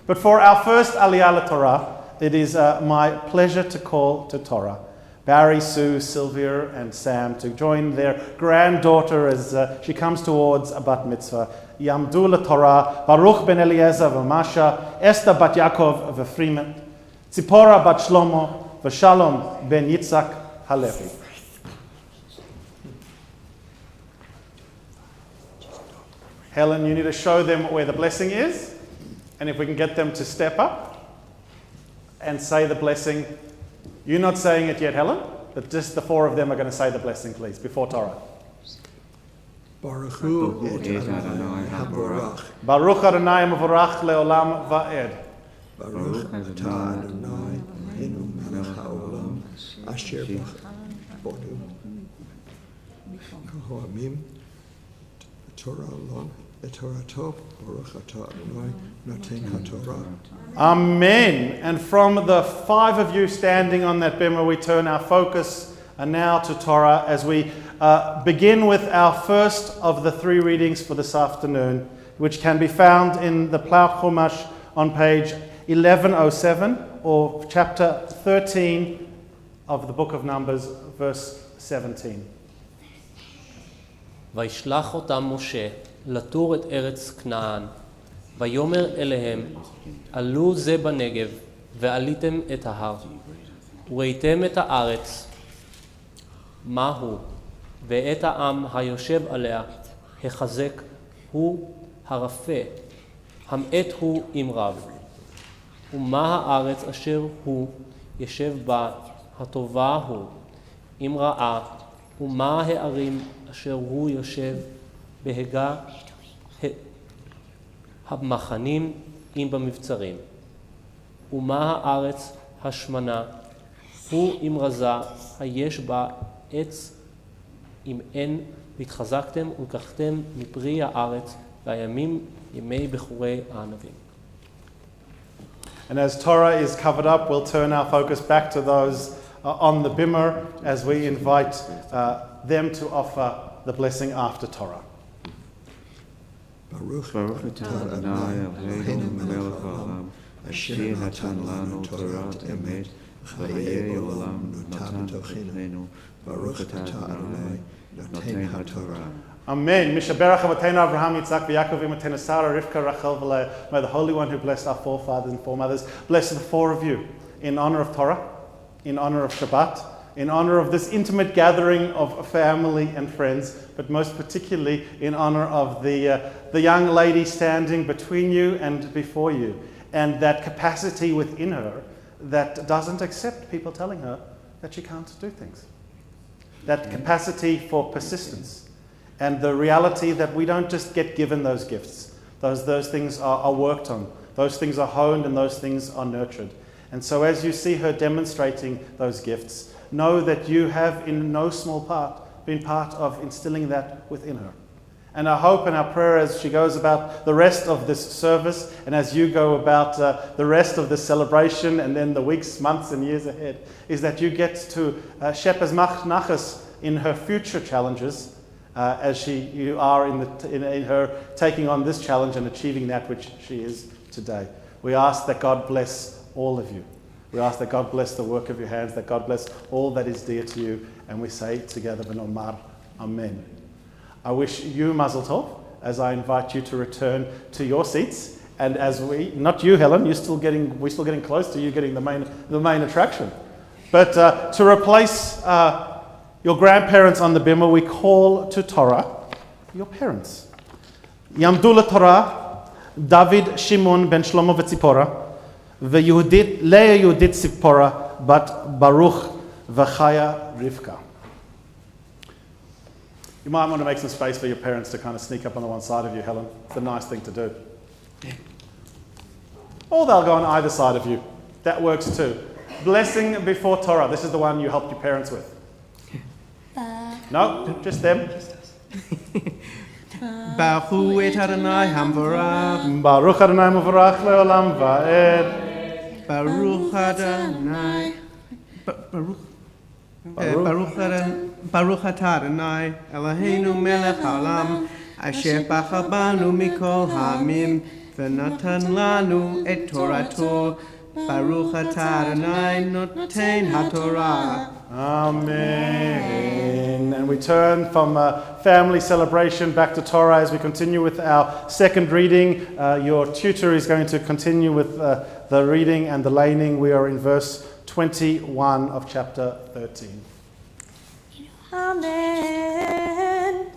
But for our first Aliyah Torah, it is my pleasure to call to Torah Barry, Sue, Sylvia, and Sam to join their granddaughter as she comes towards a bat mitzvah. Yamdu Torah, Baruch ben Eliezer v'Masha, Esther bat Yaakov v'Freeman, Tzipora bat Shlomo, v'Shalom ben Yitzhak Halevi. Helen, you need to show them where the blessing is. And if we can get them to step up and say the blessing. You're not saying it yet, Helen, but just the four of them are going to say the blessing, please, before Torah. Baruch hu et Adonai haborach. Baruch Adonai mevorach leolam va'ed. Baruch atah Adonai Eloheinu melech haolam asher bonu kol ha'amim Torah olam Torah tov Baruch atah Adonai noten haTorah. Amen. And from the five of you standing on that bimah, we turn our focus now to Torah as we begin with our first of the three readings for this afternoon, which can be found in the Plough Chumash on page 1107 or chapter 13 of the book of Numbers, verse 17. וישלח אותם משה לתור את ארץ כנען, ויאמר אליהם, עלו זה בנגב, ועליתם את ההר, וראיתם את הארץ, מהו, ואת העם היושב עליה, החזק הוא הרפה, המעט הוא עם רב, ומה הארץ אשר הוא ישב בה, הטובה הוא, עם רעה, ומה הערים אשר הוא יושב בהגה המחנים עם במבצרים. ומה הארץ השמנה, הוא עם רזה, היש בה עץ, אם אין והתחזקתם ולקחתם מפרי הארץ, והימים ימי בחורי הענבים. And as Torah is covered up, we'll turn our focus back to those on the bimah as we invite them to offer the blessing after Torah. Baruch atah Adonai Eloheinu melech haolam asher natan lanu Torat emet v'yeh olam notan tochenu Baruch atah Adonai noten haTorah. Amen. Mishaberach Avotenu Avraham, Yitzhak, Yaakov, Imotenu Sarah, Rivka, Rachel, v'Leah. May the Holy One who blessed our forefathers and foremothers bless the four of you in honor of Torah, in honor of Shabbat, in honor of this intimate gathering of family and friends, but most particularly in honor of the young lady standing between you and before you, and that capacity within her that doesn't accept people telling her that she can't do things. That capacity for persistence, and the reality that we don't just get given those gifts. Those things are worked on, those things are honed, and those things are nurtured. And so as you see her demonstrating those gifts, know that you have in no small part been part of instilling that within her. And our hope and our prayer as she goes about the rest of this service, and as you go about the rest of this celebration and then the weeks, months and years ahead, is that you get to shep as much nachas in her future challenges as you are in her taking on this challenge and achieving that which she is today. We ask that God bless all of you. We ask that God bless the work of your hands, that God bless all that is dear to you, and we say together, V'nomar, Amen. I wish you Mazel Tov as I invite you to return to your seats, and as not you, Helen, we're still getting close to you getting the main attraction. But to replace your grandparents on the bimah, we call to Torah your parents. Yamdu Torah, David, Shimon, ben Shlomo, v'Tzipora, Leah Yehudit Tzipora, bat Baruch, v'Chaya Rivka. You might want to make some space for your parents to kind of sneak up on the one side of you, Helen. It's a nice thing to do. Or they'll go on either side of you. That works too. Blessing before Torah. This is the one you helped your parents with. No, just them. Baruch et Adonai Hamvarach. Baruch Adonai Mevorach leolam va'ed. Baruch Adonai. Baruch atah Adonai Eloheinu melech haolam asher bacha banu mikol ha'amim v'natan lanu et Torato. Baruch atah Adonai noten haTorah. Amen. And we turn from family celebration back to Torah as we continue with our second reading. Your tutor is going to continue with the reading and the laning. We are in verse 21 of chapter 13. Amen.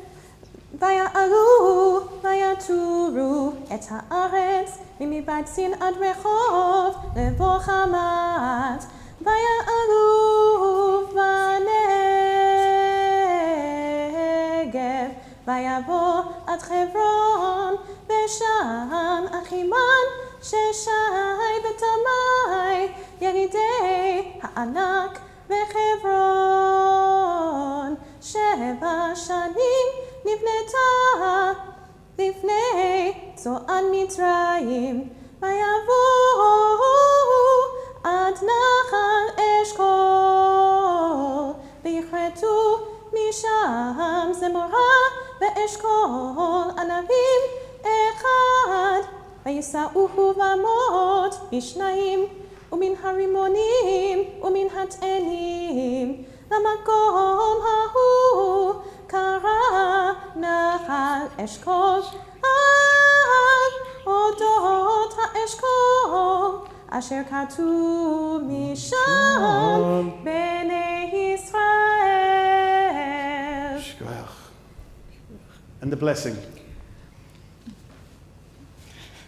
Vaya'aru, vayaturu, et haaretz, mimibatzin ad rechov, levo chamat. Vaya'aru, vanegev, vayavo ad Hebron, vesham achiman, sheshai betamai, yeridei ha'anak, בחברון 7 שנים נבנתה לפני צוען מצרים ויבואו עד נחל אשכול ויכרתו משם זמורה ואשכול ענבים אחד ויסעוהו במות בשניים ומן הרימונים ומן התאנים למקום ההוא קרא נחל אשכול על אודות האשכול אשר כתוב משם בני ישראל. And the blessing.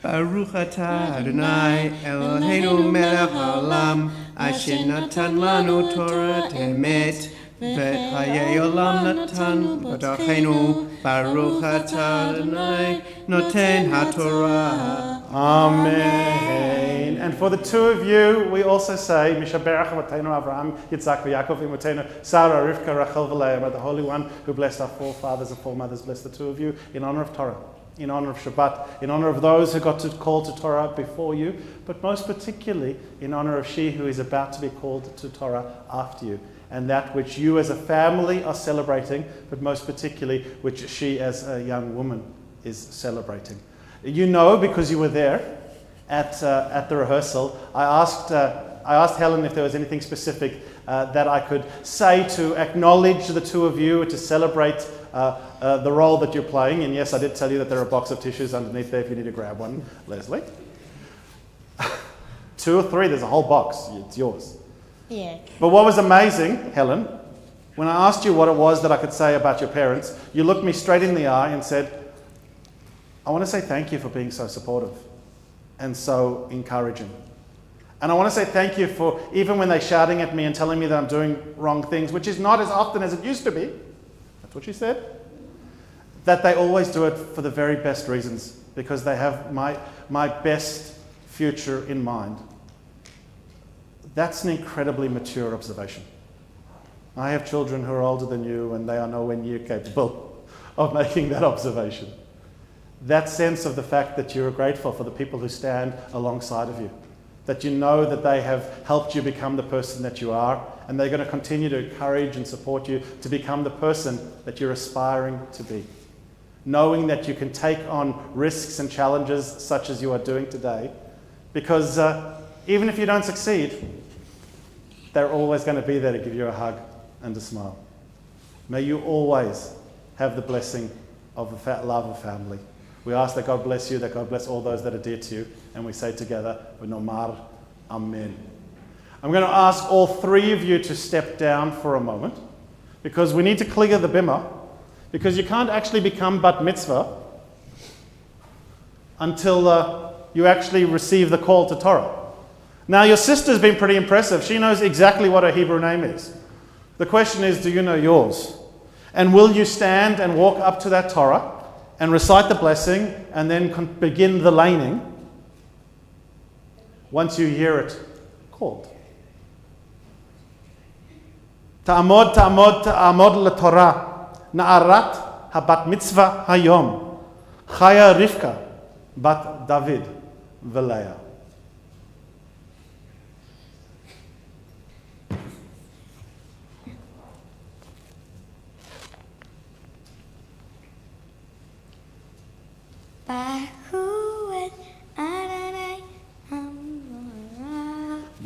Baruch atah Adonai Eloheinu melech haolam asher natan lanu Torah emet v'et hayei olam natan b'dachenu. Baruch atah Adonai noten haTorah. Amen. And for the two of you, we also say, Mishaberach Avotenu Avraham, Yitzhak, Yaakov, Imotenu, Sarah, Rivka, Rachel, V'Leah, by the Holy One who blessed our forefathers and foremothers, bless the two of you in honor of Torah, in honor of Shabbat, in honor of those who got to call to Torah before you, but most particularly in honor of she who is about to be called to Torah after you, and that which you as a family are celebrating, but most particularly which she as a young woman is celebrating. You know, because you were there at the rehearsal, I asked Helen if there was anything specific that I could say to acknowledge the two of you, to celebrate the role that you're playing. And yes, I did tell you that there are a box of tissues underneath there if you need to grab one, Leslie. 2 or 3, there's a whole box. It's yours. Yeah. But what was amazing, Helen, when I asked you what it was that I could say about your parents, you looked me straight in the eye and said, I want to say thank you for being so supportive and so encouraging. And I want to say thank you for, even when they're shouting at me and telling me that I'm doing wrong things, which is not as often as it used to be, that's what she said, that they always do it for the very best reasons, because they have my best future in mind. That's an incredibly mature observation. I have children who are older than you, and they are nowhere near capable of making that observation. That sense of the fact that you're grateful for the people who stand alongside of you, that you know that they have helped you become the person that you are, and they're going to continue to encourage and support you to become the person that you're aspiring to be. Knowing that you can take on risks and challenges such as you are doing today, because even if you don't succeed, they're always going to be there to give you a hug and a smile. May you always have the blessing of the love of family. We ask that God bless you, that God bless all those that are dear to you, and we say together, V'nomar Amen. I'm going to ask all 3 of you to step down for a moment, because we need to clear the bimah, because you can't actually become bat mitzvah until you actually receive the call to Torah. Now, your sister's been pretty impressive. She knows exactly what her Hebrew name is. The question is, do you know yours? And will you stand and walk up to that Torah and recite the blessing and then begin the laning once you hear it called? Ta'amod, ta'amod, ta'amod l'Torah, na'arat habat mitzvah hayom, chaya Rivka, bat David v'Leah.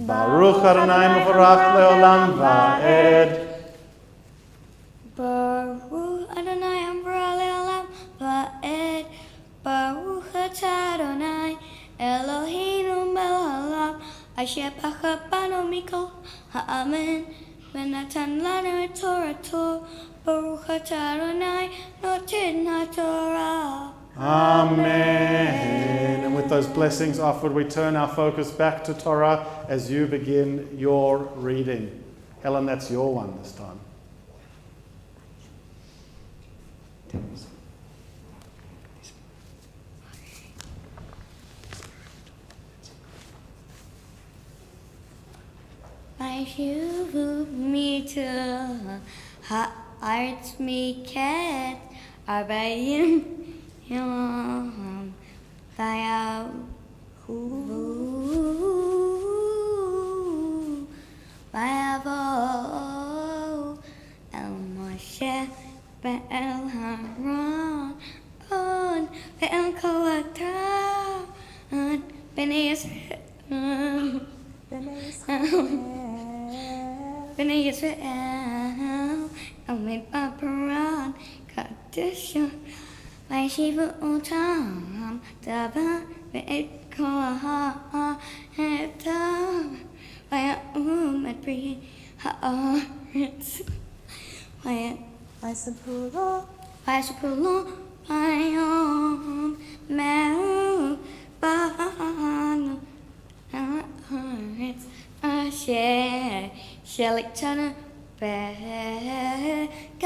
Baruch Adonai Mevorach Leolam Va'ed. Baruch Adonai Mevorach Leolam Va'ed. Baruch Atah Adonai Eloheinu melech haolam asher bachar banu mikol ha'amen v'natan lanu et Torato. Baruch Atah Adonai noten haTorah. Amen. And with those blessings offered, we turn our focus back to Torah as you begin your reading. Helen, that's your one this time. Vayishuvu mita ha'aretz miket arbayim yom vayavol el Moshe ve'el Haron ve'el kol ha'ta'at b'nei Yisrael B'nei Yisrael el midbar kadisha vayishivu otam dava ve'et kol ha'etam vaya'um et pri ha'aretz Vayisapuro vayom me'u ba'anu ha'aretz asher sheliktana be'gam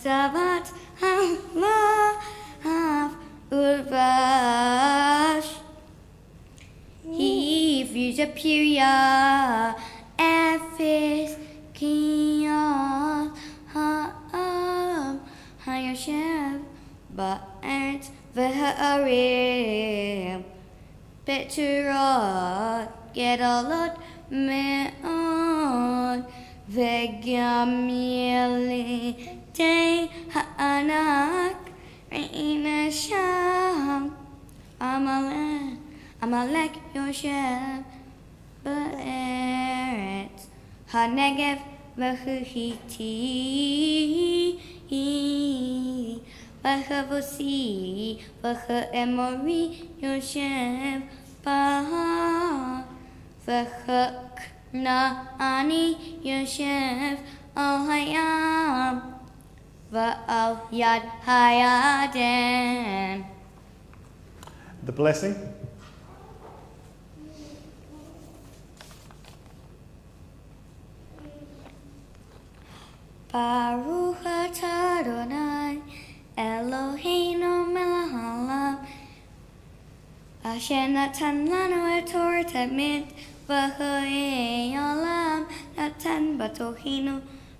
zavat ha'lav urvash he views a period Ephes kiyot ha'am hayoshev ba'eretz ve'ha'arim Beturot gedolot me'od v'gam yelidei ha'anak re'ina sham Amalek yoshev ba'eretz ha'negev v'chuhiti v'chavosi v'cha'emori yoshev ba'ha v'cha'kna'ani yoshev al hayam v'al yad hayaden. The blessing. Baruch atah Adonai Eloheinu melech haolam asher natan lanu et Torah tamid v'choyei olam natan batochinu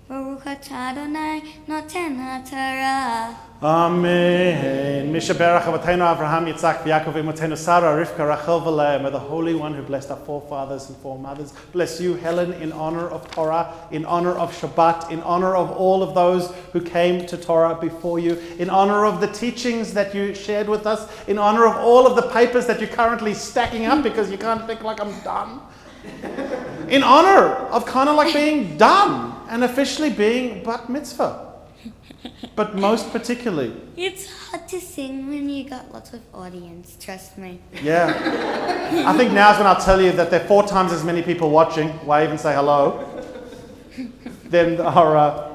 Baruch atah Adonai noten haTorah. Amen. Mishaberach Avotenu Avraham, Yitzhak, Yaakov, Imotenu Sarah, Rivka, Rachel, v'Leah. May the Holy One who blessed our forefathers and foremothers bless you, Helen, in honor of Torah, in honor of Shabbat, in honor of all of those who came to Torah before you, in honor of the teachings that you shared with us, in honor of all of the papers that you're currently stacking up because you can't think like I'm done. In honor of kind of like being done and officially being bat mitzvah. But most particularly, It's hard to sing when you got lots of audience, trust me. yeah. I think now's when I'll tell you that there are 4 times as many people watching, wave and say hello, than are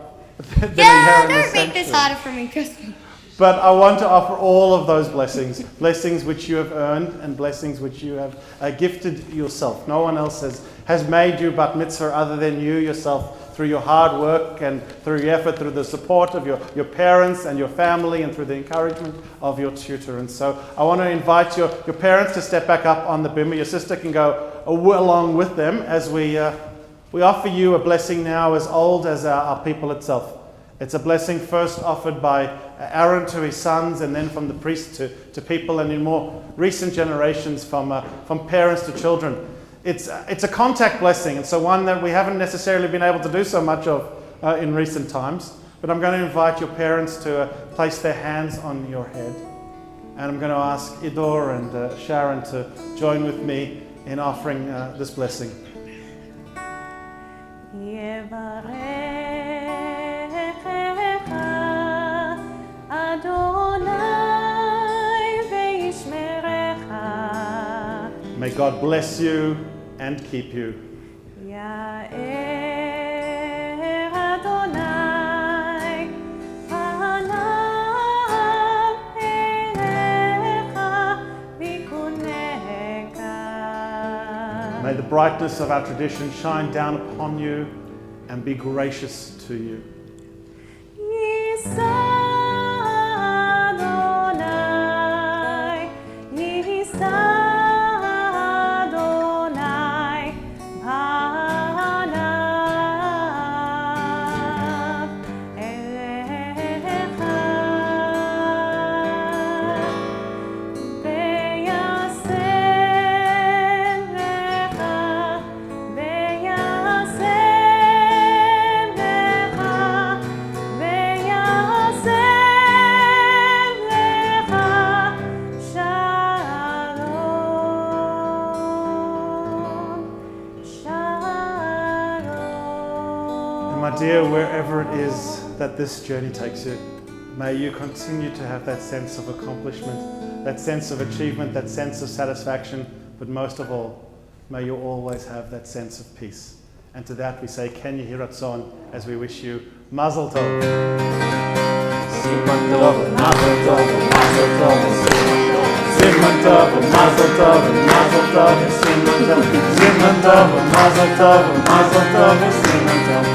here in Don't the make this sanctuary. harder for me, trust me. But I want to offer all of those blessings, blessings which you have earned and blessings which you have gifted yourself. No one else has made you bat mitzvah other than you yourself through your hard work and through your effort, through the support of your parents and your family, and through the encouragement of your tutor. And so I want to invite your parents to step back up on the bimah. Your sister can go along with them as we offer you a blessing now as old as our people itself. It's a blessing first offered by Aaron to his sons, and then from the priest to people, and in more recent generations from parents to children. It's a contact blessing, and so one that we haven't necessarily been able to do so much of in recent times. But I'm going to invite your parents to place their hands on your head. And I'm going to ask Idor and Sharon to join with me in offering this blessing. May God bless you and keep you. May the brightness of our tradition shine down upon you and be gracious to you. My dear, wherever it is that this journey takes you, may you continue to have that sense of accomplishment, that sense of achievement, that sense of satisfaction, but most of all, may you always have that sense of peace. And to that we say, Ken Yehi Ratzon, as we wish you Mazel Tov. Siman Tov, Mazel Tov, Mazel Tov, Siman Tov, Mazel Tov, Mazel Tov, Siman Tov, Siman Tov, Mazel Tov, Mazel Tov, Siman Tov.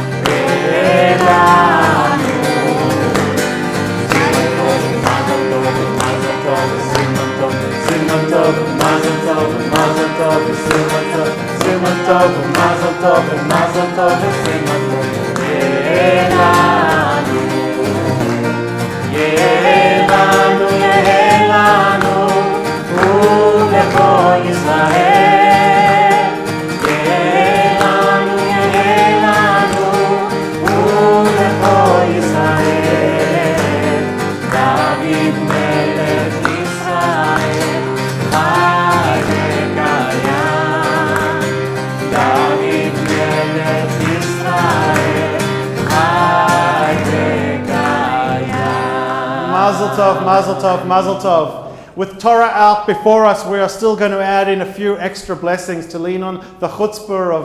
Mazel tov, mazel tov, mazel tov. With Torah out before us, we are still going to add in a few extra blessings to lean on the chutzpah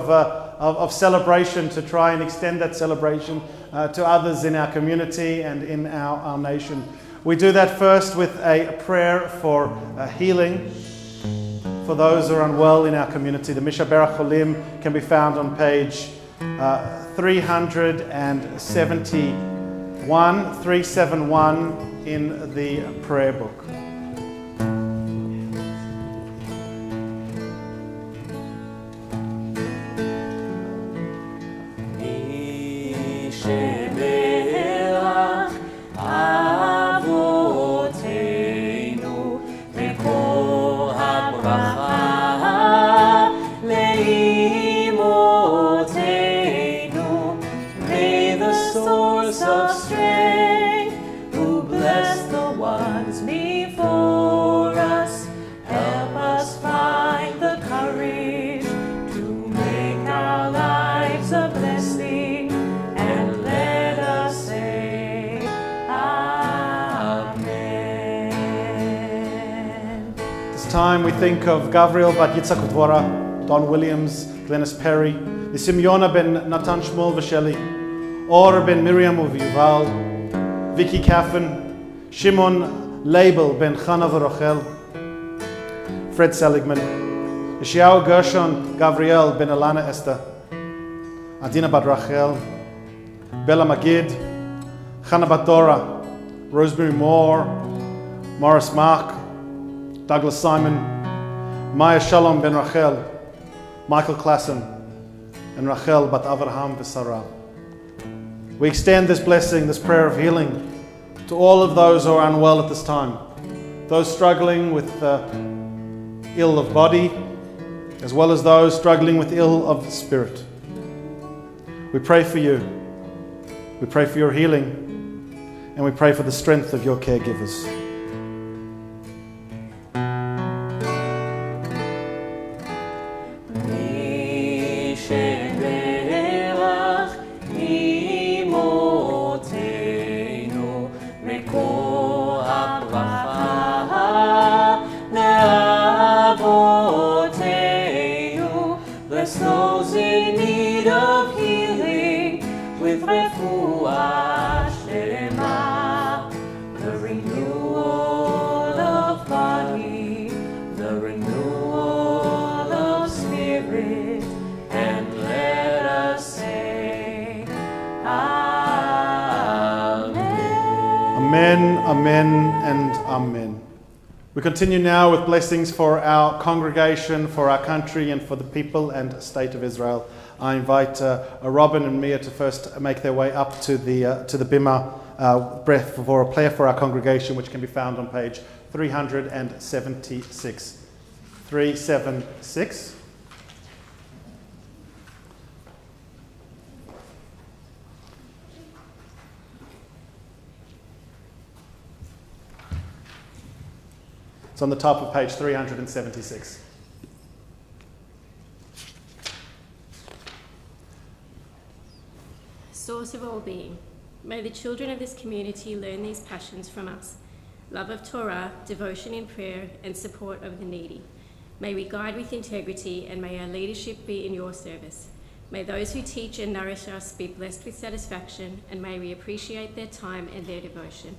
of celebration, to try and extend that celebration to others in our community and in our nation. We do that first with a prayer for healing for those who are unwell in our community. The Mishaberach Cholim can be found on page 371 in the prayer book. Time we think of Gabriel Bat Yitzhak Dvora, Don Williams, Glennis Perry, the Simeona ben Natan Shmuel Vasheli, Or ben Miriam of Yuval, Vicky Kaffen, Shimon Label ben Chana Rochel, Fred Seligman, Yeshayahu Gershon Gabriel ben Alana Esther, Adina Bat Rachel, Bella Magid, Chana Batora, Rosemary Moore, Morris Mark, Douglas Simon, Maya Shalom ben Rachel, Michael Klassen, and Rachel bat Avraham v'Sarah. We extend this blessing, this prayer of healing, to all of those who are unwell at this time, those struggling with ill of body, as well as those struggling with ill of the spirit. We pray for you. We pray for your healing, and we pray for the strength of your caregivers. Bless those in need of healing with refuah shlema, the renewal of body, the renewal of spirit, and let us say Amen. Amen, amen, and amen. We continue now with blessings for our congregation, for our country, and for the people and state of Israel. I invite Robin and Mia to first make their way up to the bima for a prayer for our congregation, which can be found on page 376. 376. It's on the top of page 376. Source of all being, may the children of this community learn these passions from us: love of Torah, devotion in prayer, and support of the needy. May we guide with integrity, and may our leadership be in your service. May those who teach and nourish us be blessed with satisfaction, and may we appreciate their time and their devotion.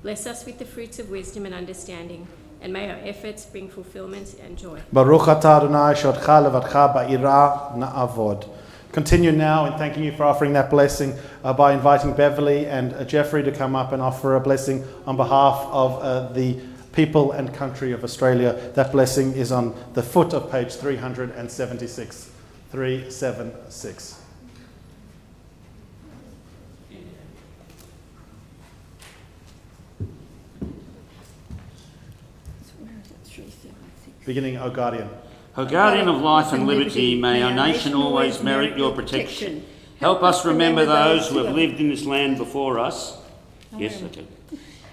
Bless us with the fruits of wisdom and understanding, and may our efforts bring fulfillment and joy. Baruch atah Adonai she'odcha levadcha ba'ira na'avod. Continue now in thanking you for offering that blessing by inviting Beverly and Jeffrey to come up and offer a blessing on behalf of the people and country of Australia. That blessing is on the foot of page 376. 376. Beginning, O Guardian. O Guardian of life and liberty, may our nation always merit your protection. Help us remember those who have lived in this land before us. Yes, okay.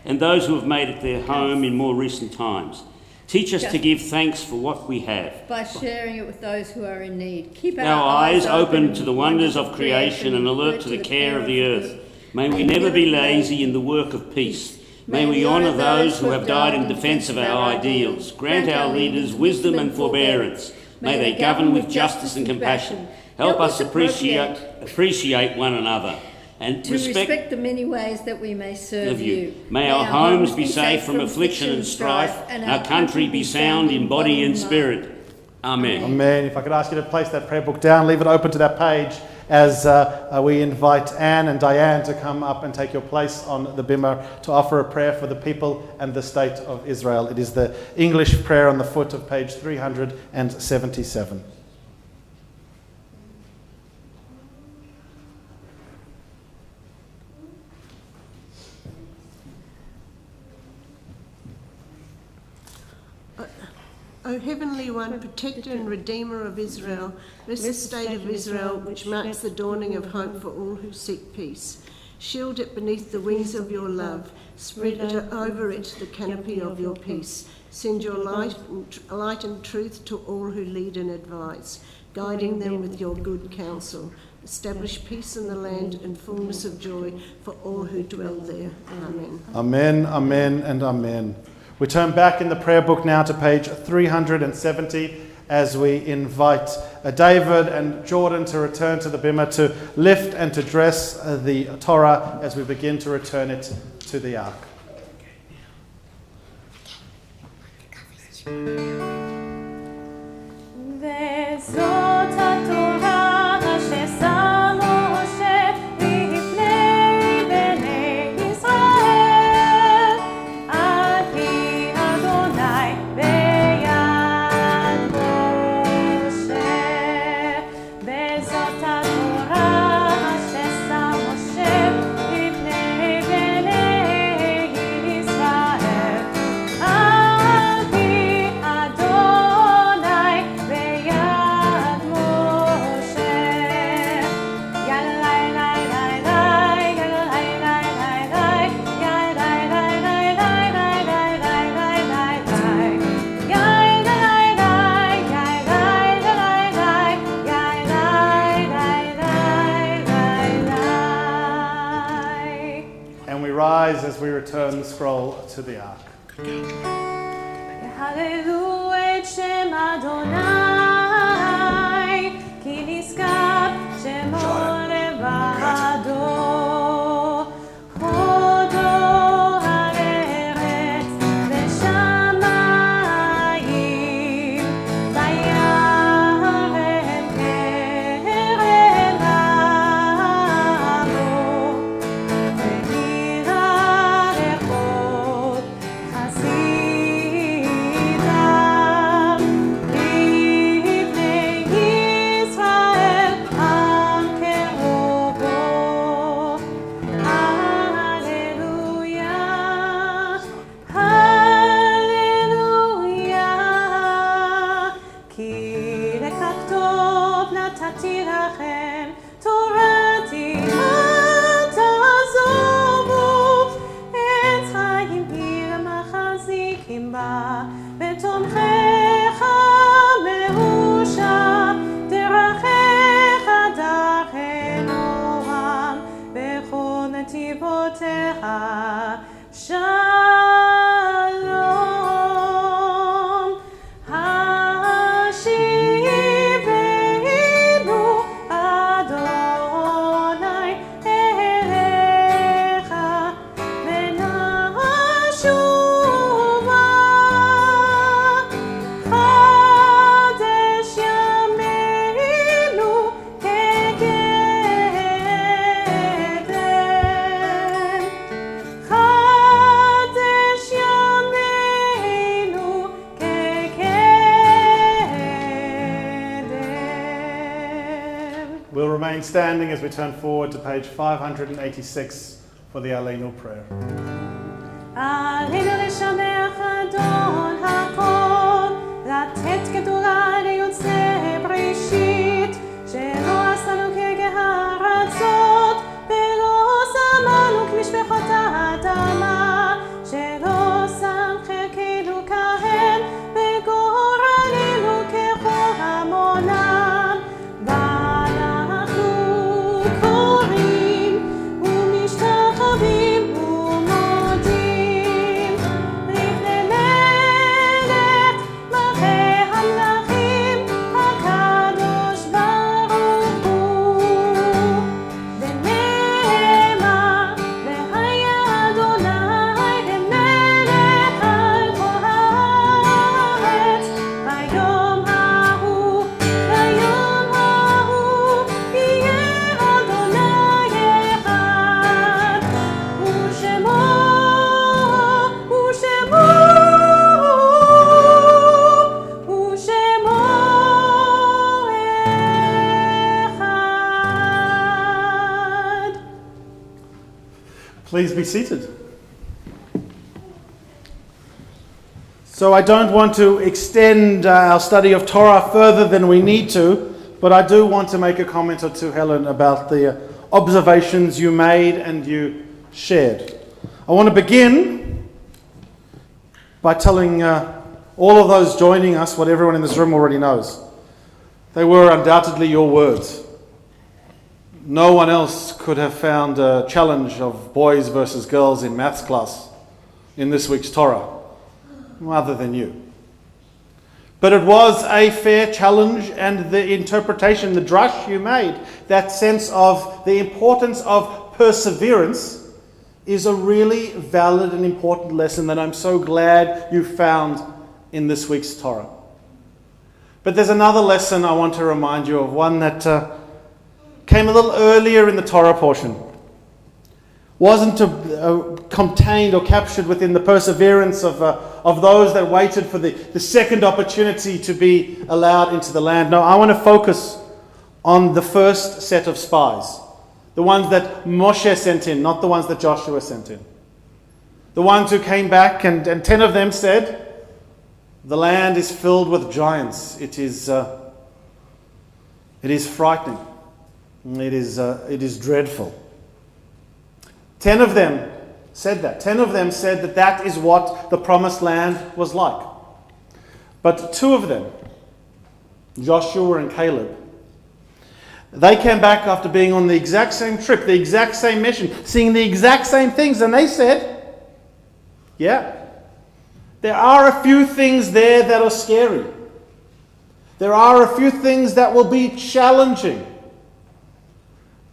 And those who have made it their home in more recent times. Teach us to give thanks for what we have, by sharing it with those who are in need. Keep our eyes open to the wonders of creation and alert to the care of the earth. May we never be lazy in the work of peace. May we honour those who have died in defence of our ideals. Grant our leaders wisdom and forbearance. May they govern with justice and compassion. Help us appreciate one another and to respect the many ways that we may serve you. May our homes be safe from affliction and strife, and our country be sound in body and spirit. Amen. Amen. If I could ask you to place that prayer book down, leave it open to that page as we invite Anne and Diane to come up and take your place on the bima to offer a prayer for the people and the state of Israel. It is the English prayer on the foot of page 377. O Heavenly One, Protector and Redeemer of Israel, bless the state of Israel, which marks the dawning of hope for all who seek peace. Shield it beneath the wings of your love. Spread over it the canopy of your peace. Send your light and truth to all who lead and advise, guiding them with your good counsel. Establish peace in the land and fullness of joy for all who dwell there. Amen. Amen, amen, and amen. We turn back in the prayer book now to page 370 as we invite David and Jordan to return to the bima to lift and to dress the Torah as we begin to return it to the ark. וזאת התורה אשר שם משה לפני return the scroll to the ark. יהללו את שם אדוני, כי נשגב שמו לבדו. הודו על ארץ ושמיים, וירם קרן עמו, והיא רחוק חסידיו, לבני ישראל עם קרובו. הללויה, הללויה, כי לכתוב נתתי לכם תורתי אל תעזובו, עץ חיים עיר מחזיקים בה, ותומכיך מאושר, דרכיך דרכי נורם, בכל נתיבותיך שלום. השיבנו אדוני אליך, ונשובה, חדש ימינו כגדם, חדש ימינו כגדם. We'll remain standing as we turn forward to page 586 for the Aleinu prayer. עלינו לשבח אדון הכל, לתת גדולה ליוצא בראשית, שלא עשנו כגר ארצות, ולא שמנו כמשפחות האדמה, שלא שם חלקנו כהם, וגורלנו ככל המונם. ואנחנו קוראים ומשתחווים ומודים לפני מלך מלכי המלכים, הקדוש ברוך הוא. ונאמר, והיה אדוני למלך על כל הארץ, ביום ההוא, ביום ההוא, יהיה אדוני אחד, ושמו, ושמו, ושמו אחד. Please be seated. So I don't want to extend our study of Torah further than we need to, but I do want to make a comment or two, Helen, about the observations you made and you shared. I want to begin by telling all of those joining us what everyone in this room already knows. They were undoubtedly your words. No one else could have found a challenge of boys versus girls in maths class in this week's Torah, other than you. But it was a fair challenge, and the interpretation, the drush you made, that sense of the importance of perseverance, is a really valid and important lesson that I'm so glad you found in this week's Torah. But there's another lesson I want to remind you of, one that came a little earlier in the Torah portion. Wasn't contained or captured within the perseverance of those that waited for the second opportunity to be allowed into the land. No, I want to focus on the first set of spies. The ones that Moshe sent in, not the ones that Joshua sent in. The ones who came back, and 10 of them said, the land is filled with giants. It is frightening. It is dreadful. 10 of them said that. 10 of them said that that is what the promised land was like. But 2 of them, Joshua and Caleb, they came back after being on the exact same trip, the exact same mission, seeing the exact same things, and they said, Yeah. There are a few things there that are scary. There are a few things that will be challenging.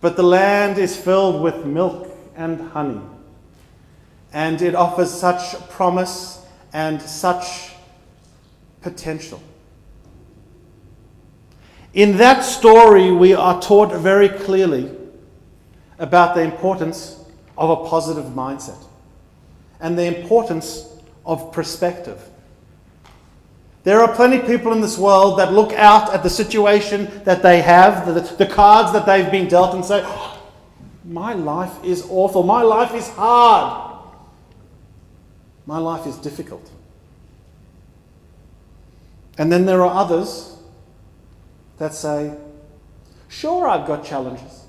But the land is filled with milk and honey. And it offers such promise and such potential. In that story, we are taught very clearly about the importance of a positive mindset and the importance of perspective. There are plenty of people in this world that look out at the situation that they have, the cards that they've been dealt, and say, oh, my life is awful, my life is hard, my life is difficult. And then there are others that say, sure, I've got challenges.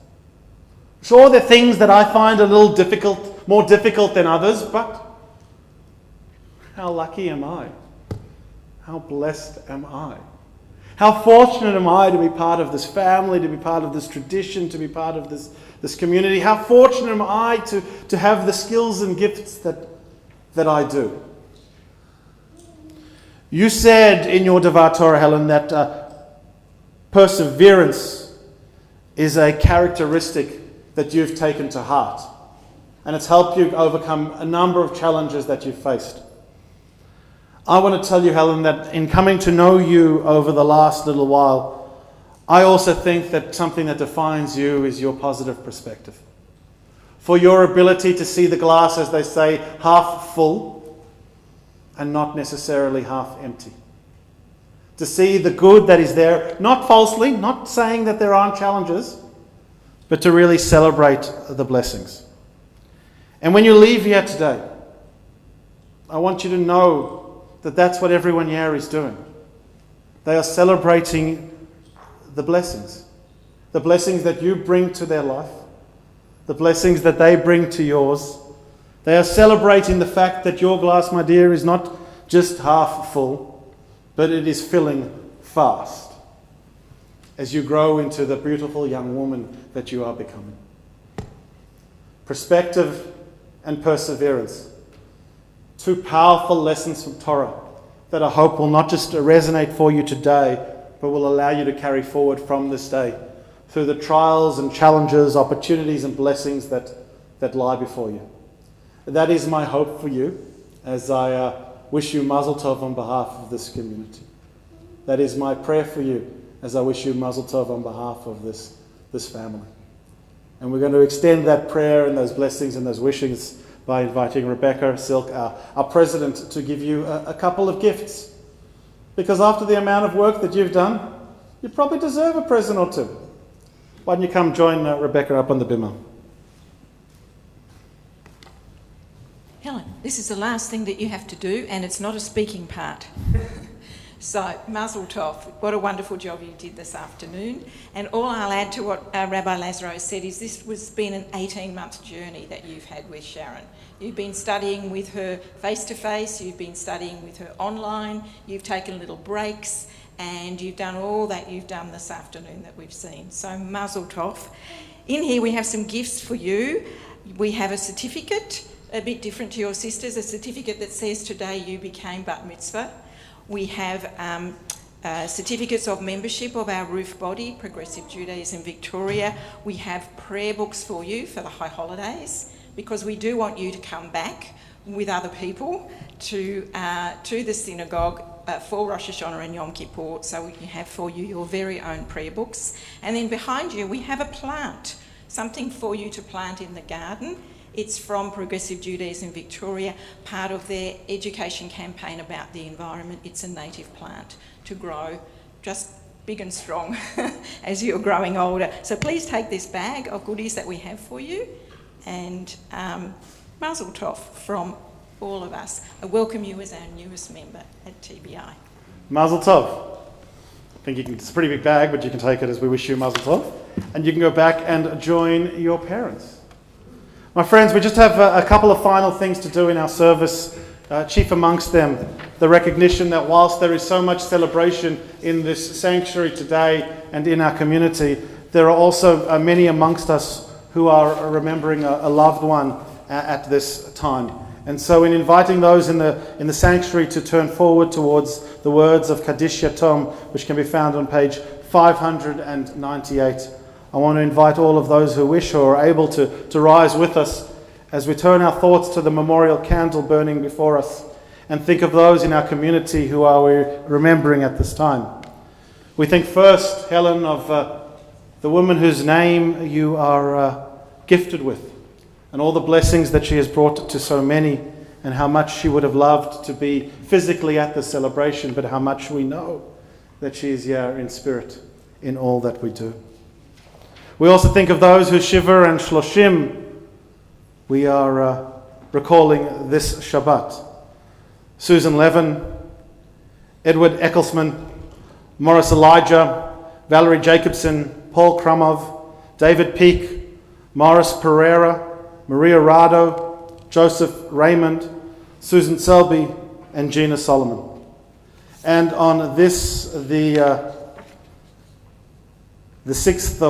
Sure, there are things that I find a little difficult, more difficult than others, but how lucky am I? How blessed am I? How fortunate am I to be part of this family, to be part of this tradition, to be part of this community? How fortunate am I to have the skills and gifts that I do? You said in your Devar Torah, Helen, that perseverance is a characteristic that you've taken to heart. And it's helped you overcome a number of challenges that you've faced. I want to tell you, Helen, that in coming to know you over the last little while, I also think that something that defines you is your positive perspective. For your ability to see the glass, as they say, half full and not necessarily half empty. To see the good that is there, not falsely, not saying that there aren't challenges, but to really celebrate the blessings. And when you leave here today, I want you to know that that's what everyone here is doing. They are celebrating the blessings that you bring to their life, the blessings that they bring to yours. They are celebrating the fact that your glass, my dear, is not just half full, but it is filling fast as you grow into the beautiful young woman that you are becoming. Perspective and perseverance. Two powerful lessons from Torah that I hope will not just resonate for you today, but will allow you to carry forward from this day through the trials and challenges, opportunities and blessings that lie before you. That is my hope for you as I wish you Mazel Tov on behalf of this community. That is my prayer for you as I wish you Mazel Tov on behalf of this family. And we're going to extend that prayer and those blessings and those wishes by inviting Rebecca Silk, our president, to give you a couple of gifts. Because after the amount of work that you've done, you probably deserve a present or two. Why don't you come join Rebecca up on the bimah? Helen, this is the last thing that you have to do, and it's not a speaking part. So, Mazel Tov, what a wonderful job you did this afternoon. And all I'll add to what Rabbi Lazaro said is this has been an 18-month journey that you've had with Sharon. You've been studying with her face-to-face, you've been studying with her online, you've taken little breaks, and you've done all that you've done this afternoon that we've seen. So, Mazel Tov. In here we have some gifts for you. We have a certificate, a bit different to your sisters, a certificate that says today you became Bat Mitzvah. We have certificates of membership of our roof body, Progressive Judaism Victoria. We have prayer books for you for the high holidays, because we do want you to come back with other people to the synagogue for Rosh Hashanah and Yom Kippur. So we can have for you your very own prayer books. And then behind you we have a plant, something for you to plant in the garden. It's from Progressive Judaism Victoria, part of their education campaign about the environment. It's a native plant to grow just big and strong as you're growing older. So please take this bag of goodies that we have for you, and Mazel Tov from all of us. I welcome you as our newest member at TBI. Mazel Tov. I think it's a pretty big bag, but you can take it as we wish you Mazel Tov. And you can go back and join your parents. My friends, we just have a couple of final things to do in our service. Chief amongst them, the recognition that whilst there is so much celebration in this sanctuary today and in our community, there are also many amongst us who are remembering a loved one at this time. And so in inviting those in the sanctuary to turn forward towards the words of Kaddish Yatom, which can be found on page 598, I want to invite all of those who wish or are able to rise with us as we turn our thoughts to the memorial candle burning before us and think of those in our community who are we remembering at this time. We think first, Helen, of the woman whose name you are gifted with, and all the blessings that she has brought to so many, and how much she would have loved to be physically at the celebration, but how much we know that she is here in spirit in all that we do. We also think of those who shiver and shloshim we are recalling this Shabbat. Susan Levin, Edward Ecclesman, Morris Elijah, Valerie Jacobson, Paul Krumov, David Peake, Morris Pereira, Maria Rado, Joseph Raymond, Susan Selby, and Gina Solomon. And on this, the 6th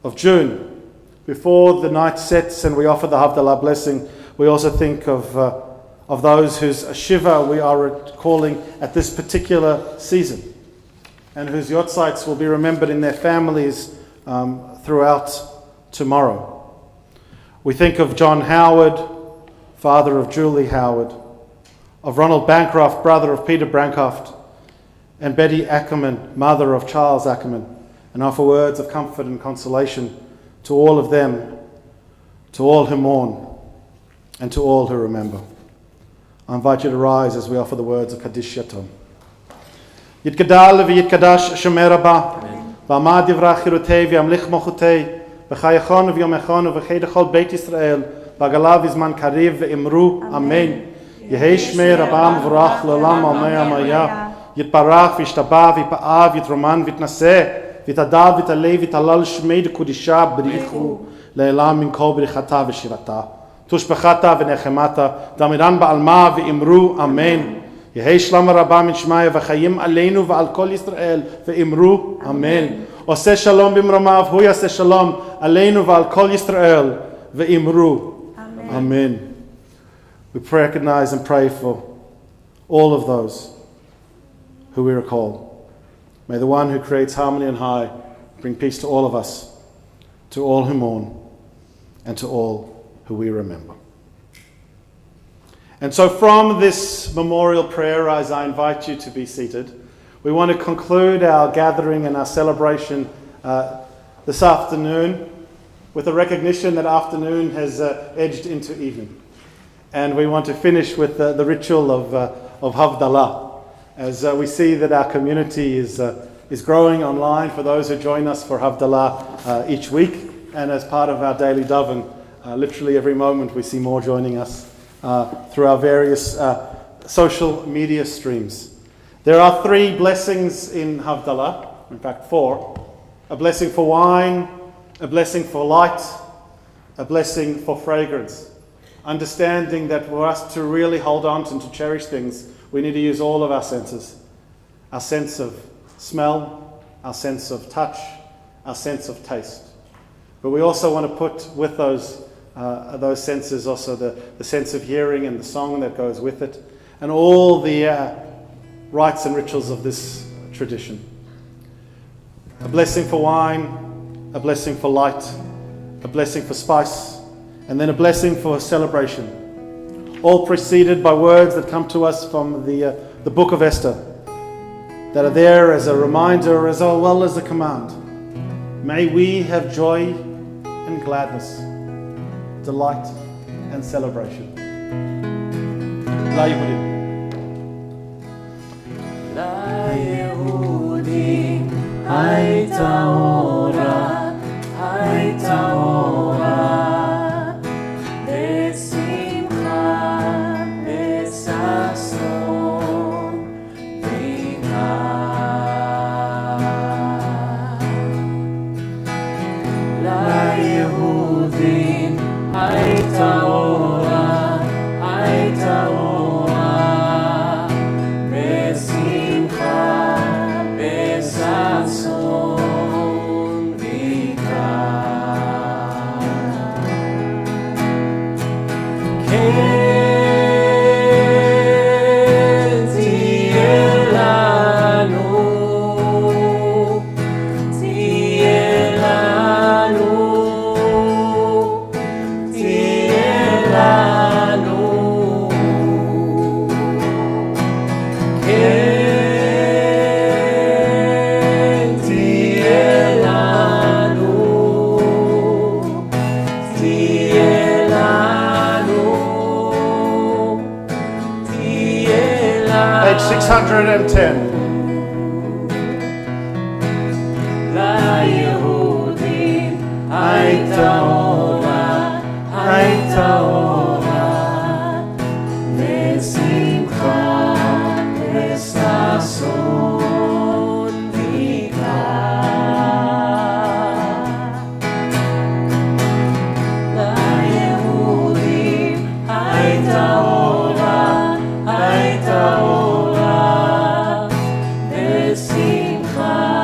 of June, before the night sets and we offer the Havdalah blessing, we also think of those whose Shiva we are recalling at this particular season, and whose Yotzites will be remembered in their families throughout tomorrow. We think of John Howard, father of Julie Howard, of Ronald Bancroft, brother of Peter Bancroft, and Betty Ackerman, mother of Charles Ackerman, and offer words of comfort and consolation to all of them, to all who mourn, and to all who remember. I invite you to rise as we offer the words of Kaddish Yatom. Yitgadal v'yitkadash Shemer Rabba, v'amad yivrach chirutei v'yamlich mochutei, v'chayachon v'yomechon v'cheidachol Beit Yisrael, v'agalav v'zman kariv v'imru, Amen. Yehei Shmei Rabba v'rach l'olam almei amaya, yitbarach v'yishtabah v'yipa'av yitroman v'yitnaseh, v'yitadav v'yitalei v'yitalal Shmei d'kudisha b'richu, le'elam min kol b'richata v'shirata. Tushbechata v'nechemata, damiran ba'alma v'imru, Amen. Yehei shlama rabba min shmaya v'chayim aleinu v'al kol Yisrael v'imru, Amen. Oseh shalom b'mromav, hu yaseh shalom aleinu v'al kol Yisrael v'imru, Amen. We recognize and pray for all of those who we recall. May the one who creates harmony on high bring peace to all of us, to all who mourn, and to all who we remember. And so from this memorial prayer, as I invite you to be seated, we want to conclude our gathering and our celebration this afternoon with a recognition that afternoon has edged into evening. And we want to finish with the ritual of Havdalah, as we see that our community is growing online for those who join us for Havdalah each week, and as part of our daily daven. Literally every moment we see more joining us through our various social media streams. There are 3 blessings in Havdalah, in fact 4. A blessing for wine, a blessing for light, a blessing for fragrance. Understanding that for us to really hold on to and to cherish things, we need to use all of our senses. Our sense of smell, our sense of touch, our sense of taste. But we also want to put with those senses also the sense of hearing and the song that goes with it, and all the rites and rituals of this tradition. A blessing for wine, a blessing for light, a blessing for spice, and then a blessing for celebration. All preceded by words that come to us from the book of Esther, that are there as a reminder as well as a command. May we have joy and gladness, delight and celebration. La Yehudim. La Yehudim hayta ora, hayta ora, besimcha, besason, v'ka. La Yehudim hayta ora, hayta ora, besimcha, besason. Page 610. ליהודים הייתה אורה, הייתה אורה, ושמחה וששון ויקר. ליהודים הייתה אורה, הייתה אורה, ושמחה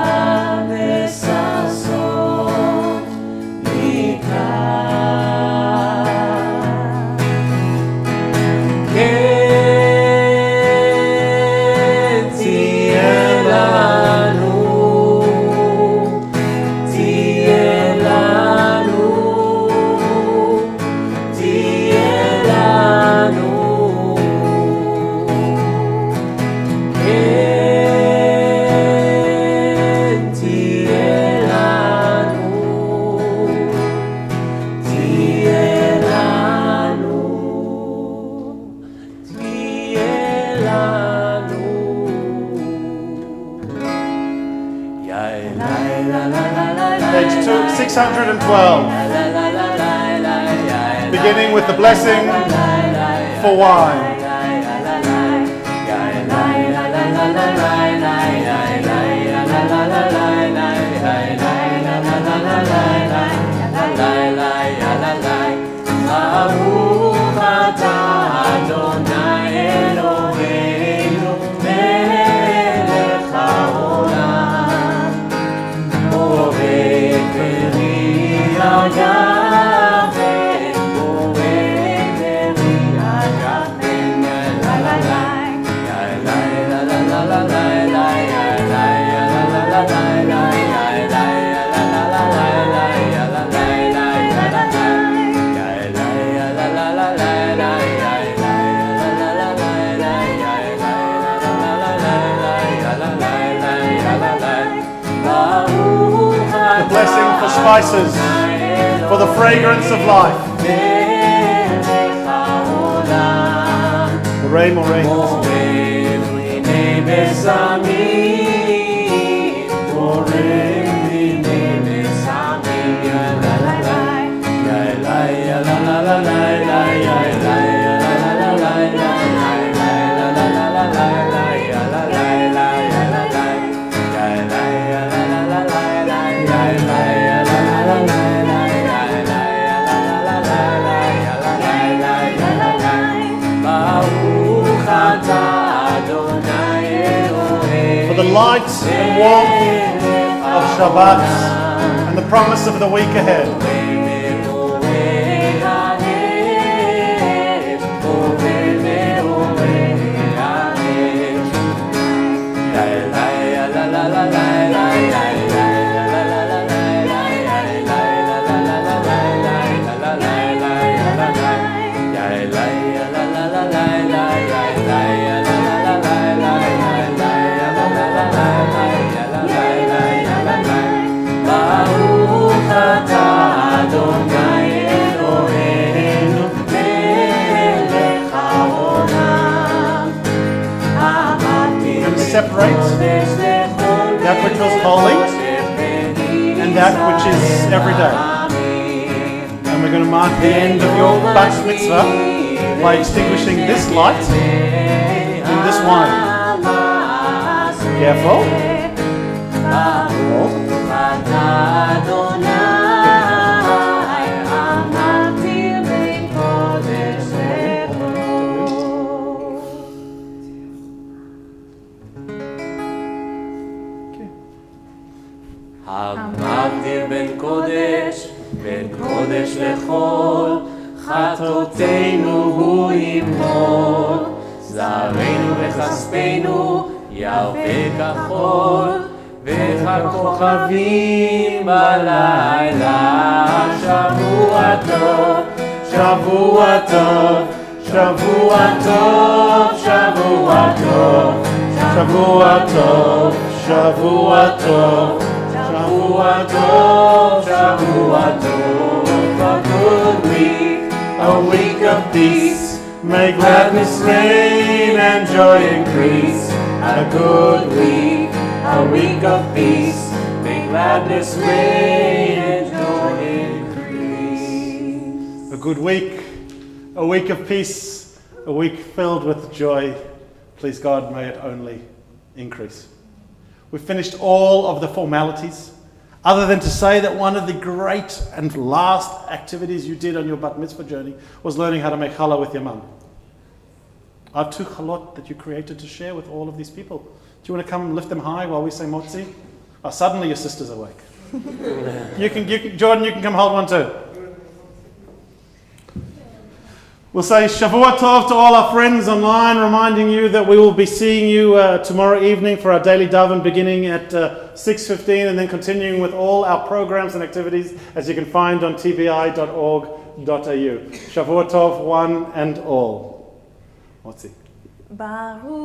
Page 612. Beginning with the blessing for wine. ברוך אתה אדוני אלוהינו מלך העולם בורא פרי הגפן בורא פרי הגפן לה לה לה לה לה לה לה לה לה The blessing for spices, for the fragrance of life. Moray, moray. For the light and warmth of Shabbat and the promise of the week ahead. Separate that which was holy and that which is everyday. And we're going to mark the end of your bat mitzvah by extinguishing this light in this wine. Careful. Hold. המבדיל בין קודש לחול, חטאותינו הוא ימחול, זרענו וכספנו ירפה כחול, וככוכבים בלילה. שבוע טוב, שבוע טוב, שבוע טוב, שבוע טוב, שבוע טוב, שבוע טוב. Shavua Tov, Shavua Tov, a good week, a week of peace, May gladness reign and joy increase. A good week, a week of peace. May gladness reign and joy increase. A good week, a week of peace, a week filled with joy. Please God, may it only increase. We've finished all of the formalities, other than to say that one of the great and last activities you did on your bat mitzvah journey was learning how to make challah with your mum. I have 2 chalot that you created to share with all of these people. Do you want to come and lift them high while we say motzi? Oh, suddenly your sister's awake. Jordan, you can come hold one too. We'll say Shavua Tov to all our friends online, reminding you that we will be seeing you tomorrow evening for our daily daven beginning at 6:15 and then continuing with all our programs and activities as you can find on tbi.org.au. Shavua Tov, one and all. Motzi. Baruch